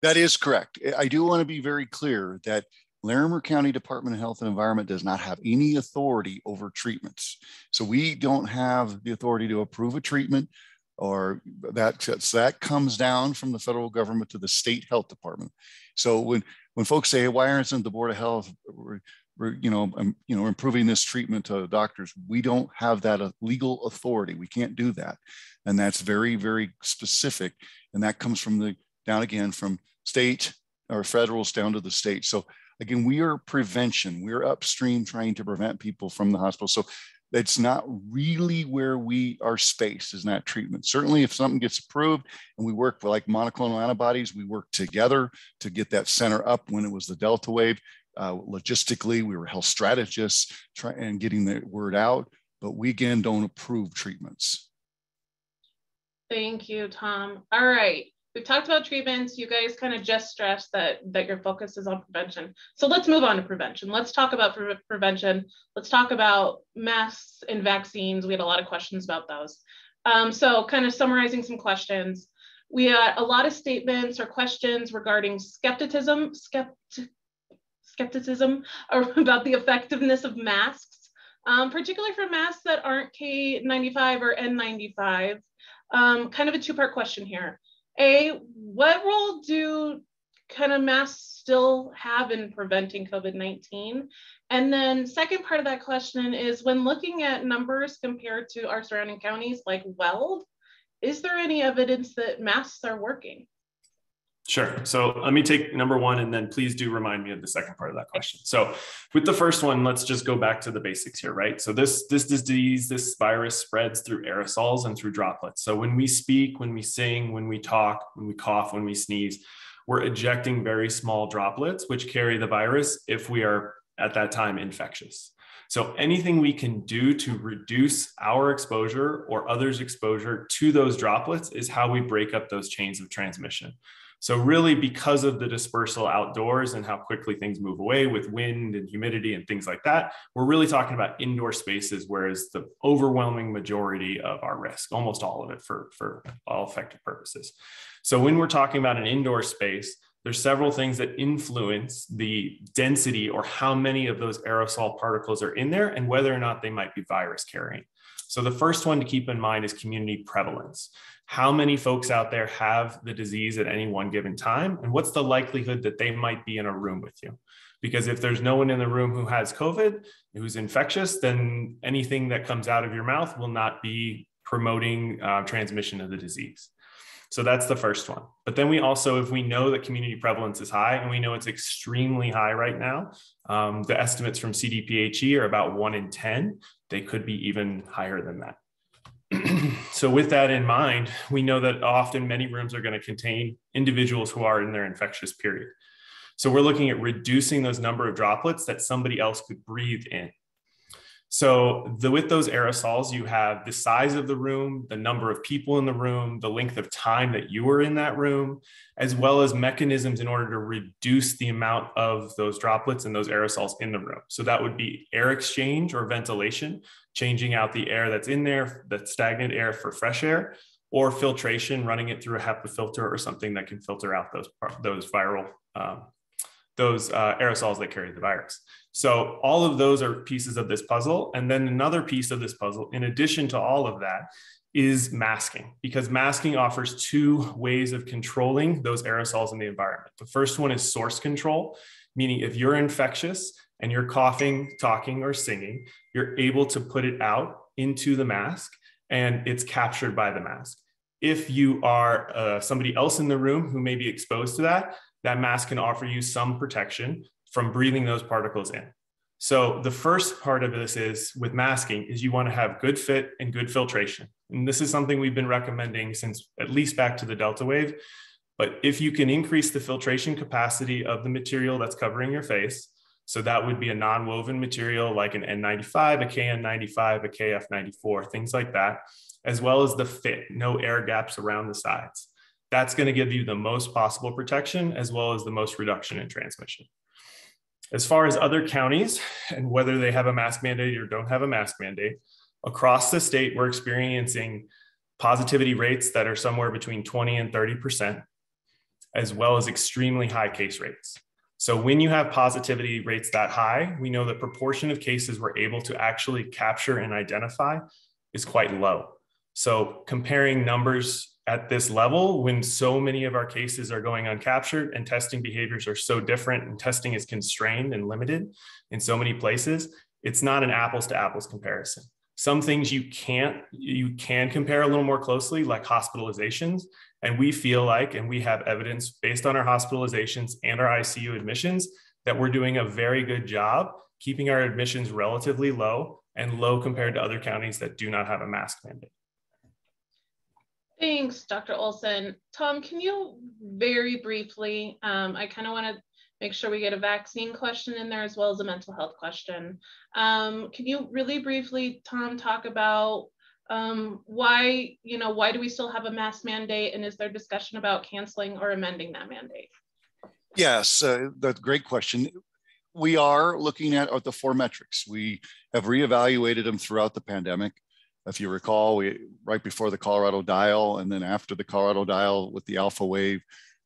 That is correct. I do want to be very clear that Larimer County Department of Health and Environment does not have any authority over treatments. So we don't have the authority to approve a treatment, or that comes down from the federal government to the state health department. So when folks say, hey, why aren't the Board of Health, improving this treatment to doctors, we don't have that legal authority. We can't do that. And that's very, very specific. And that comes from from state or federals down to the state. So again, we are prevention. We're upstream trying to prevent people from the hospital. So it's not really where our space is not treatment. Certainly if something gets approved and we work for like monoclonal antibodies, we work together to get that center up when it was the Delta wave. Logistically, we were health strategists and getting the word out, but we again don't approve treatments. Thank you, Tom. All right. We've talked about treatments. You guys kind of just stressed that your focus is on prevention. So let's move on to prevention. Let's talk about prevention. Let's talk about masks and vaccines. We had a lot of questions about those. So kind of summarizing some questions. We had a lot of statements or questions regarding skepticism about the effectiveness of masks, particularly for masks that aren't K95 or N95. Kind of a two-part question here. What role do kind of masks still have in preventing COVID-19? And then second part of that question is, when looking at numbers compared to our surrounding counties like Weld, is there any evidence that masks are working? Sure. So let me take number one, and then please do remind me of the second part of that question. So with the first one, let's just go back to the basics here, right? So this disease, this virus spreads through aerosols and through droplets. So when we speak, when we sing, when we talk, when we cough, when we sneeze, we're ejecting very small droplets, which carry the virus if we are at that time infectious. So anything we can do to reduce our exposure or others' exposure to those droplets is how we break up those chains of transmission. So really, because of the dispersal outdoors and how quickly things move away with wind and humidity and things like that, we're really talking about indoor spaces, whereas the overwhelming majority of our risk, almost all of it for all effective purposes. So when we're talking about an indoor space, there's several things that influence the density or how many of those aerosol particles are in there and whether or not they might be virus carrying. So the first one to keep in mind is community prevalence. How many folks out there have the disease at any one given time? And what's the likelihood that they might be in a room with you? Because if there's no one in the room who has COVID, who's infectious, then anything that comes out of your mouth will not be promoting transmission of the disease. So that's the first one. But then we also, if we know that community prevalence is high, and we know it's extremely high right now, the estimates from CDPHE are about 1 in 10. They could be even higher than that. So with that in mind, we know that often many rooms are going to contain individuals who are in their infectious period. So we're looking at reducing those number of droplets that somebody else could breathe in. So with those aerosols, you have the size of the room, the number of people in the room, the length of time that you were in that room, as well as mechanisms in order to reduce the amount of those droplets and those aerosols in the room. So that would be air exchange or ventilation, changing out the air that's in there, the stagnant air for fresh air, or filtration, running it through a HEPA filter or something that can filter out those viral aerosols that carry the virus. So all of those are pieces of this puzzle. And then another piece of this puzzle, in addition to all of that, is masking, because masking offers two ways of controlling those aerosols in the environment. The first one is source control, meaning if you're infectious and you're coughing, talking, or singing, you're able to put it out into the mask and it's captured by the mask. If you are somebody else in the room who may be exposed to that, that mask can offer you some protection from breathing those particles in. So the first part of this is with masking is you want to have good fit and good filtration. And this is something we've been recommending since at least back to the Delta wave. But if you can increase the filtration capacity of the material that's covering your face, so that would be a non-woven material like an N95, a KN95, a KF94, things like that, as well as the fit, no air gaps around the sides. That's going to give you the most possible protection as well as the most reduction in transmission. As far as other counties and whether they have a mask mandate or don't have a mask mandate, across the state, we're experiencing positivity rates that are somewhere between 20 and 30%, as well as extremely high case rates. So when you have positivity rates that high, we know the proportion of cases we're able to actually capture and identify is quite low. So comparing numbers at this level, when so many of our cases are going uncaptured and testing behaviors are so different and testing is constrained and limited in so many places, it's not an apples to apples comparison. Some things you can compare a little more closely, like hospitalizations. And we feel like, and we have evidence based on our hospitalizations and our ICU admissions, that we're doing a very good job keeping our admissions relatively low and low compared to other counties that do not have a mask mandate. Thanks, Dr. Olson. Tom, can you very briefly, I kind of want to make sure we get a vaccine question in there as well as a mental health question. Can you really briefly, Tom, talk about why do we still have a mask mandate, and is there discussion about canceling or amending that mandate? Yes, that's a great question. We are looking at the 4 metrics. We have reevaluated them throughout the pandemic. If you recall, right before the Colorado dial and then after the Colorado dial with the alpha wave,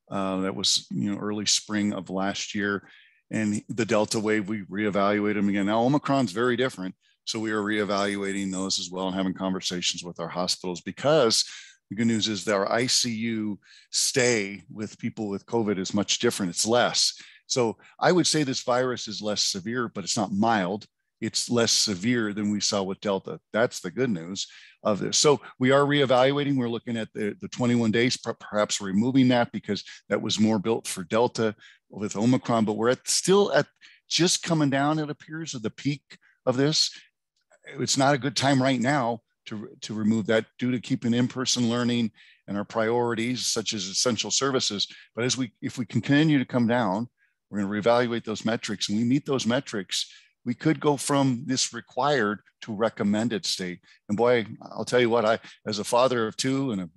that was early spring of last year, and the Delta wave, we reevaluated them again. Now Omicron's very different, so we are reevaluating those as well and having conversations with our hospitals, because the good news is that our ICU stay with people with COVID is much different. It's less. So I would say this virus is less severe, but it's not mild. It's less severe than we saw with Delta. That's the good news of this. So we are reevaluating. We're looking at the 21 days, perhaps removing that because that was more built for Delta with Omicron, but we're still at just coming down, it appears, at the peak of this. It's not a good time right now to remove that due to keeping in-person learning and our priorities such as essential services. But if we continue to come down, we're going to reevaluate those metrics, and we meet those metrics, we could go from this required to recommended state. And boy, I'll tell you what, as a father of 2 and a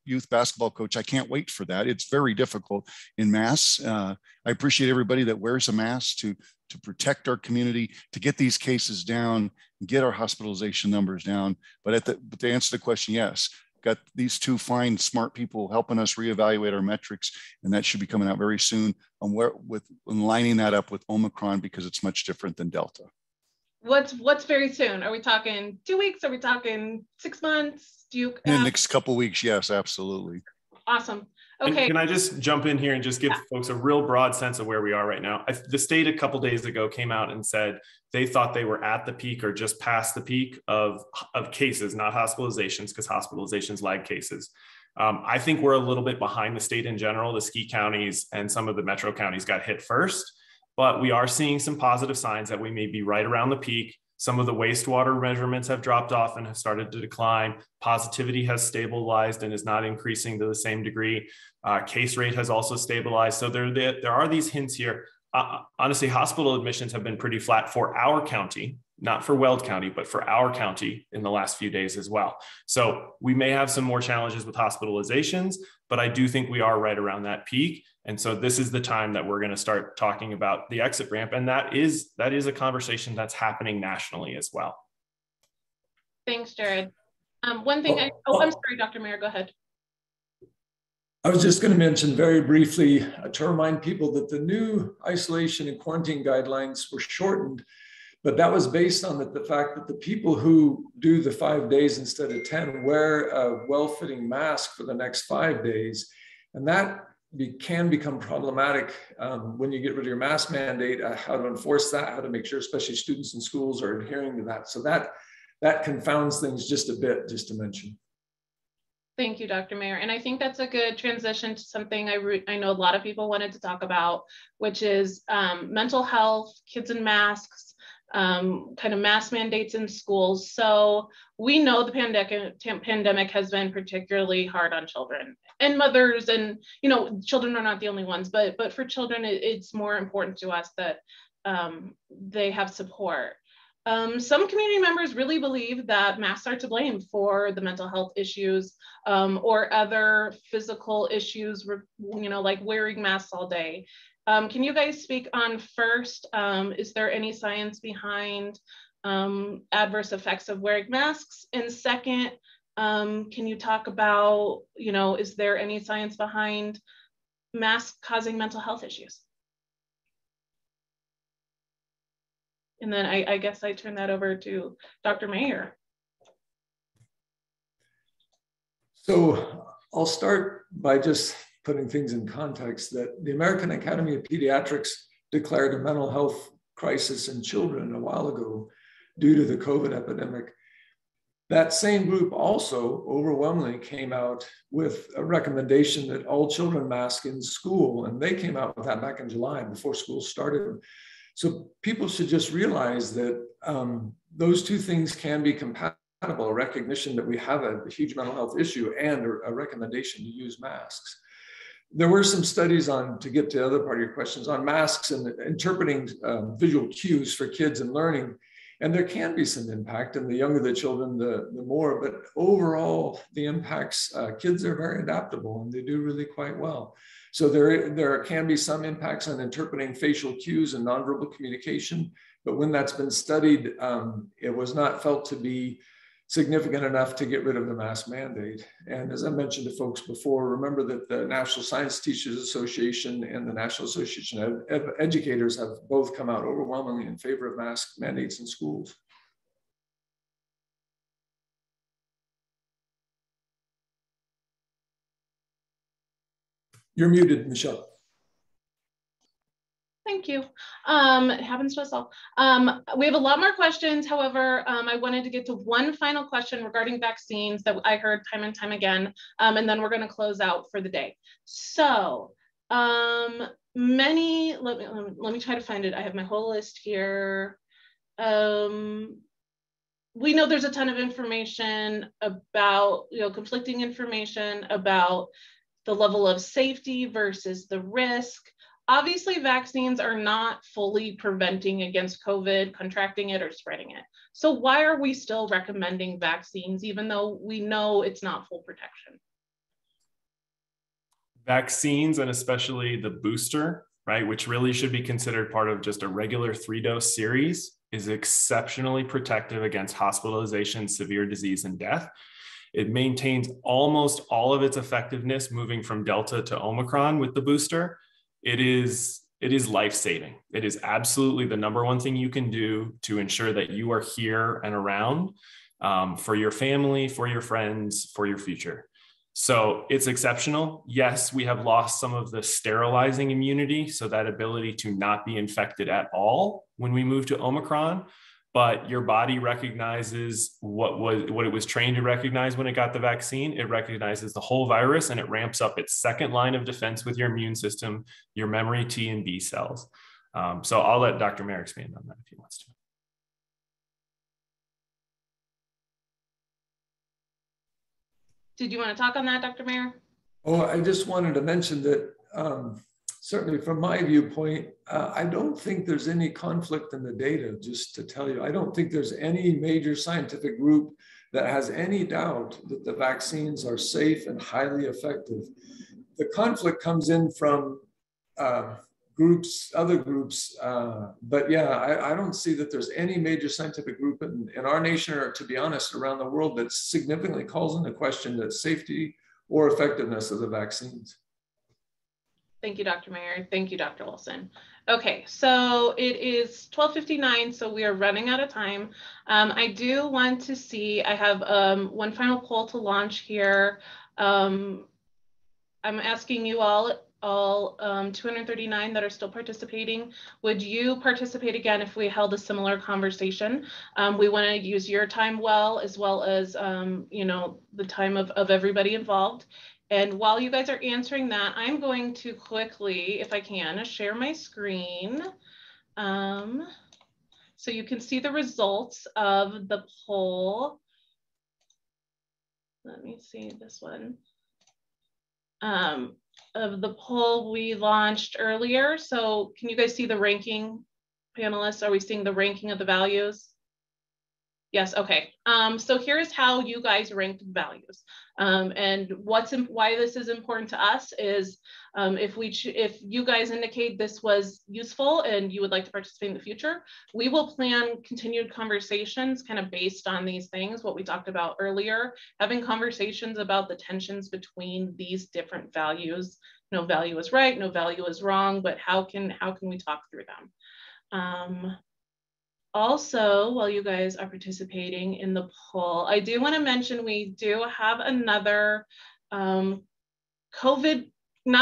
youth basketball coach, I can't wait for that. It's very difficult in mass. I appreciate everybody that wears a mask to protect our community, to get these cases down, and get our hospitalization numbers down. But to answer the question, yes, got these 2 fine, smart people helping us reevaluate our metrics, and that should be coming out very soon on lining that up with Omicron, because it's much different than Delta. What's very soon? Are we talking 2 weeks? Are we talking 6 months? In the next couple of weeks, yes, absolutely. Awesome. Okay. And can I just jump in here and just give folks a real broad sense of where we are right now? The state a couple of days ago came out and said they thought they were at the peak or just past the peak of cases, not hospitalizations, because hospitalizations lag cases. I think we're a little bit behind the state in general. The ski counties and some of the metro counties got hit first, but we are seeing some positive signs that we may be right around the peak. Some of the wastewater measurements have dropped off and have started to decline. Positivity has stabilized and is not increasing to the same degree. Case rate has also stabilized. So there are these hints here. Honestly, hospital admissions have been pretty flat for our county, not for Weld County, but for our county in the last few days as well. So we may have some more challenges with hospitalizations, but I do think we are right around that peak. And so this is the time that we're going to start talking about the exit ramp. And that is a conversation that's happening nationally as well. Thanks, Jared. One thing, I'm sorry, Dr. Mayer, go ahead. I was just going to mention very briefly to remind people that the new isolation and quarantine guidelines were shortened, but that was based on the fact that the people who do the 5 days instead of 10 wear a well-fitting mask for the next 5 days. And that can become problematic when you get rid of your mask mandate, how to enforce that, how to make sure especially students in schools are adhering to that. So that confounds things just a bit, just to mention. Thank you, Dr. Mayer. And I think that's a good transition to something I know a lot of people wanted to talk about, which is mental health, kids in masks, kind of mask mandates in schools. So we know the pandemic has been particularly hard on children and mothers, and children are not the only ones, but for children, it's more important to us that they have support. Some community members really believe that masks are to blame for the mental health issues or other physical issues, like wearing masks all day. Can you guys speak on first, is there any science behind adverse effects of wearing masks? And second, can you talk about, is there any science behind masks causing mental health issues? And then I guess I turn that over to Dr. Mayer. So I'll start by just putting things in context that the American Academy of Pediatrics declared a mental health crisis in children a while ago due to the COVID epidemic. That same group also overwhelmingly came out with a recommendation that all children mask in school, and they came out with that back in July before school started. So people should just realize that those two things can be compatible, a recognition that we have a huge mental health issue and a recommendation to use masks. There were some studies on, to get to the other part of your questions, on masks and interpreting visual cues for kids and learning. And there can be some impact, and the younger the children, the more, but overall the impacts, kids are very adaptable and they do really quite well. So there can be some impacts on interpreting facial cues and nonverbal communication, but when that's been studied, it was not felt to be significant enough to get rid of the mask mandate. And as I mentioned to folks before, remember that the National Science Teachers Association and the National Association of Educators have both come out overwhelmingly in favor of mask mandates in schools. You're muted, Michelle. Thank you. It happens to us all. We have a lot more questions. However, I wanted to get to one final question regarding vaccines that I heard time and time again, and then we're going to close out for the day. So let me try to find it. I have my whole list here. We know there's a ton of information about, conflicting information about the level of safety versus the risk. Obviously, vaccines are not fully preventing against COVID, contracting it or spreading it. So why are we still recommending vaccines, even though we know it's not full protection? Vaccines, and especially the booster, right, which really should be considered part of just a regular 3-dose series, is exceptionally protective against hospitalization, severe disease, and death. It maintains almost all of its effectiveness moving from Delta to Omicron with the booster. It is life-saving. It is absolutely the number one thing you can do to ensure that you are here and around for your family, for your friends, for your future. So it's exceptional. Yes, we have lost some of the sterilizing immunity, so that ability to not be infected at all when we move to Omicron, but your body recognizes what it was trained to recognize when it got the vaccine. It recognizes the whole virus, and it ramps up its second line of defense with your immune system, your memory T and B cells. So I'll let Dr. Mayer expand on that if he wants to. Did you want to talk on that, Dr. Mayer? Oh, I just wanted to mention that certainly from my viewpoint, I don't think there's any conflict in the data, just to tell you. I don't think there's any major scientific group that has any doubt that the vaccines are safe and highly effective. The conflict comes in from other groups, but yeah, I don't see that there's any major scientific group in our nation, or to be honest, around the world, that significantly calls into question the safety or effectiveness of the vaccines. Thank you, Dr. Mayer. Thank you, Dr. Wilson. Okay, so it is 12:59, so we are running out of time. I do want to see, I have one final poll to launch here. I'm asking you all all 239 that are still participating. Would you participate again if we held a similar conversation? We want to use your time well as you know, the time of everybody involved. And while you guys are answering that, I'm going to quickly, if I can, share my screen. So you can see the results of the poll. Let me see this one. Of the poll we launched earlier. So can you guys see the ranking, panelists? Are we seeing the ranking of the values? Yes, okay. So here's how you guys ranked values. And why this is important to us is if you guys indicate this was useful and you would like to participate in the future, we will plan continued conversations kind of based on these things, what we talked about earlier, having conversations about the tensions between these different values. No value is right, no value is wrong, but how can we talk through them? Also, while you guys are participating in the poll, I do want to mention we do have another not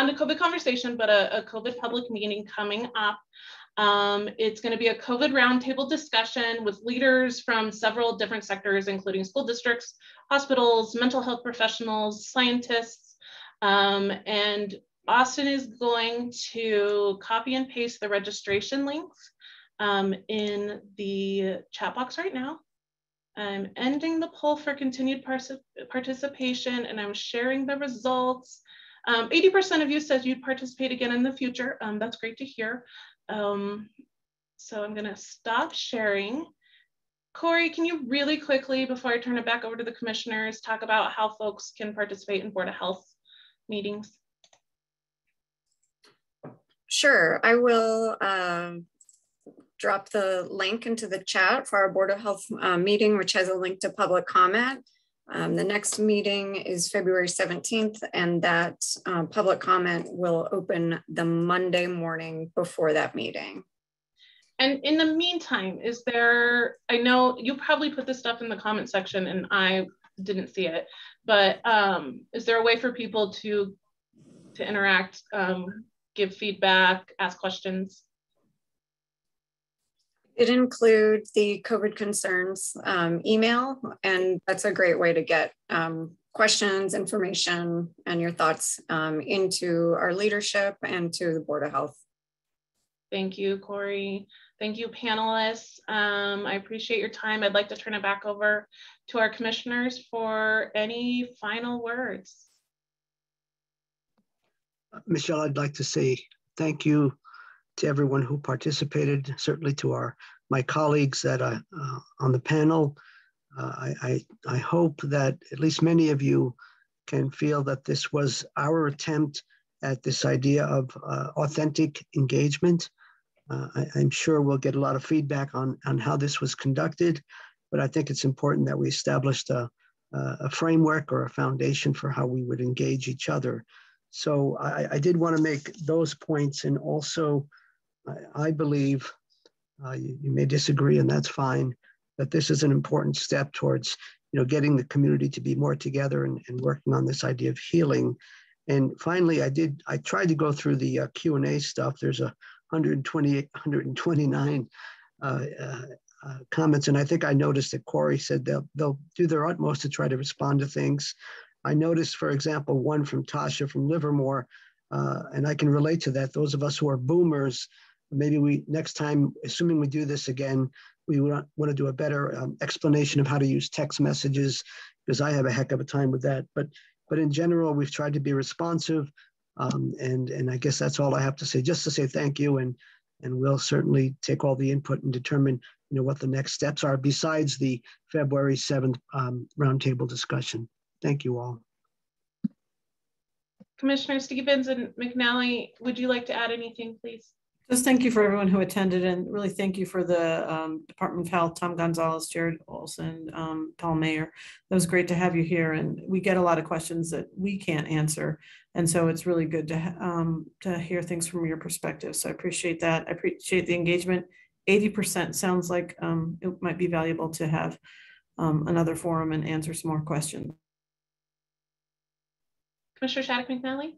a COVID conversation, but a COVID public meeting coming up. It's going to be a COVID roundtable discussion with leaders from several different sectors, including school districts, hospitals, mental health professionals, scientists, and Austin is going to copy and paste the registration links in the chat box right now. I'm ending the poll for continued participation and I'm sharing the results. 80% of you said you'd participate again in the future. That's great to hear. So I'm gonna stop sharing. Corey, can you really quickly, before I turn it back over to the commissioners, talk about how folks can participate in Board of Health meetings? Sure, I will drop the link into the chat for our Board of Health meeting, which has a link to public comment. The next meeting is February 17th, and that public comment will open the Monday morning before that meeting. And in the meantime, is there, I know you probably put this stuff in the comment section and I didn't see it, but is there a way for people to interact, give feedback, ask questions? It includes the COVID concerns email, and that's a great way to get questions, information, and your thoughts into our leadership and to the Board of Health. Thank you, Corey. Thank you, panelists. I appreciate your time. I'd like to turn it back over to our commissioners for any final words. Michelle, I'd like to say thank you to everyone who participated, certainly to my colleagues that on the panel. I hope that at least many of you can feel that this was our attempt at this idea of authentic engagement. I'm sure we'll get a lot of feedback on how this was conducted, but I think it's important that we established a framework or a foundation for how we would engage each other. So I did want to make those points, and also I believe, you may disagree and that's fine, that this is an important step towards getting the community to be more together and working on this idea of healing. And finally, I tried to go through the Q&A stuff. There's 129 comments, and I think I noticed that Corey said they'll do their utmost to try to respond to things. I noticed, for example, one from Tasha from Livermore, and I can relate to that. Those of us who are boomers, maybe next time, assuming we do this again, we want to do a better explanation of how to use text messages, because I have a heck of a time with that. But in general, we've tried to be responsive, and I guess that's all I have to say. Just to say thank you, and we'll certainly take all the input and determine what the next steps are besides the February 7th roundtable discussion. Thank you all. Commissioner Stevens and McNally, would you like to add anything, please? Just thank you for everyone who attended, and really thank you for the Department of Health, Tom Gonzalez, Jared Olson, Paul Mayer. It was great to have you here, and we get a lot of questions that we can't answer. And so it's really good to hear things from your perspective. So I appreciate that. I appreciate the engagement. 80% sounds like it might be valuable to have another forum and answer some more questions. Commissioner Shattuck McNally?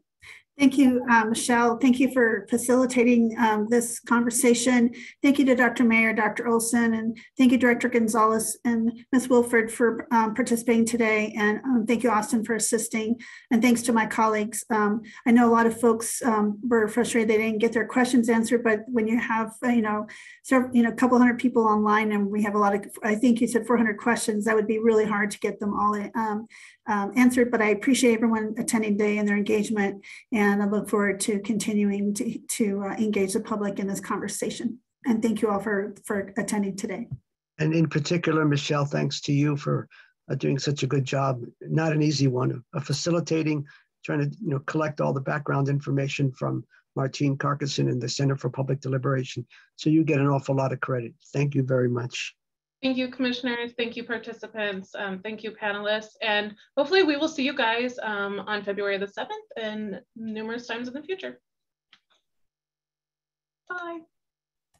Thank you, Michelle. Thank you for facilitating this conversation. Thank you to Dr. Mayer, Dr. Olson, and thank you, Director Gonzalez and Ms. Wilford for participating today. And thank you, Austin, for assisting. And thanks to my colleagues. I know a lot of folks were frustrated they didn't get their questions answered, but when you have, a couple hundred people online and we have a lot of, I think you said 400 questions, that would be really hard to get them all answered. But I appreciate everyone attending today and their engagement. And I look forward to continuing to engage the public in this conversation. And thank you all for attending today. And in particular, Michelle, thanks to you for doing such a good job. Not an easy one of facilitating, trying to collect all the background information from Martine Carcassonne and the Center for Public Deliberation. So you get an awful lot of credit. Thank you very much. Thank you, commissioners. Thank you, participants. Thank you, panelists. And hopefully we will see you guys on February the 7th and numerous times in the future. Bye.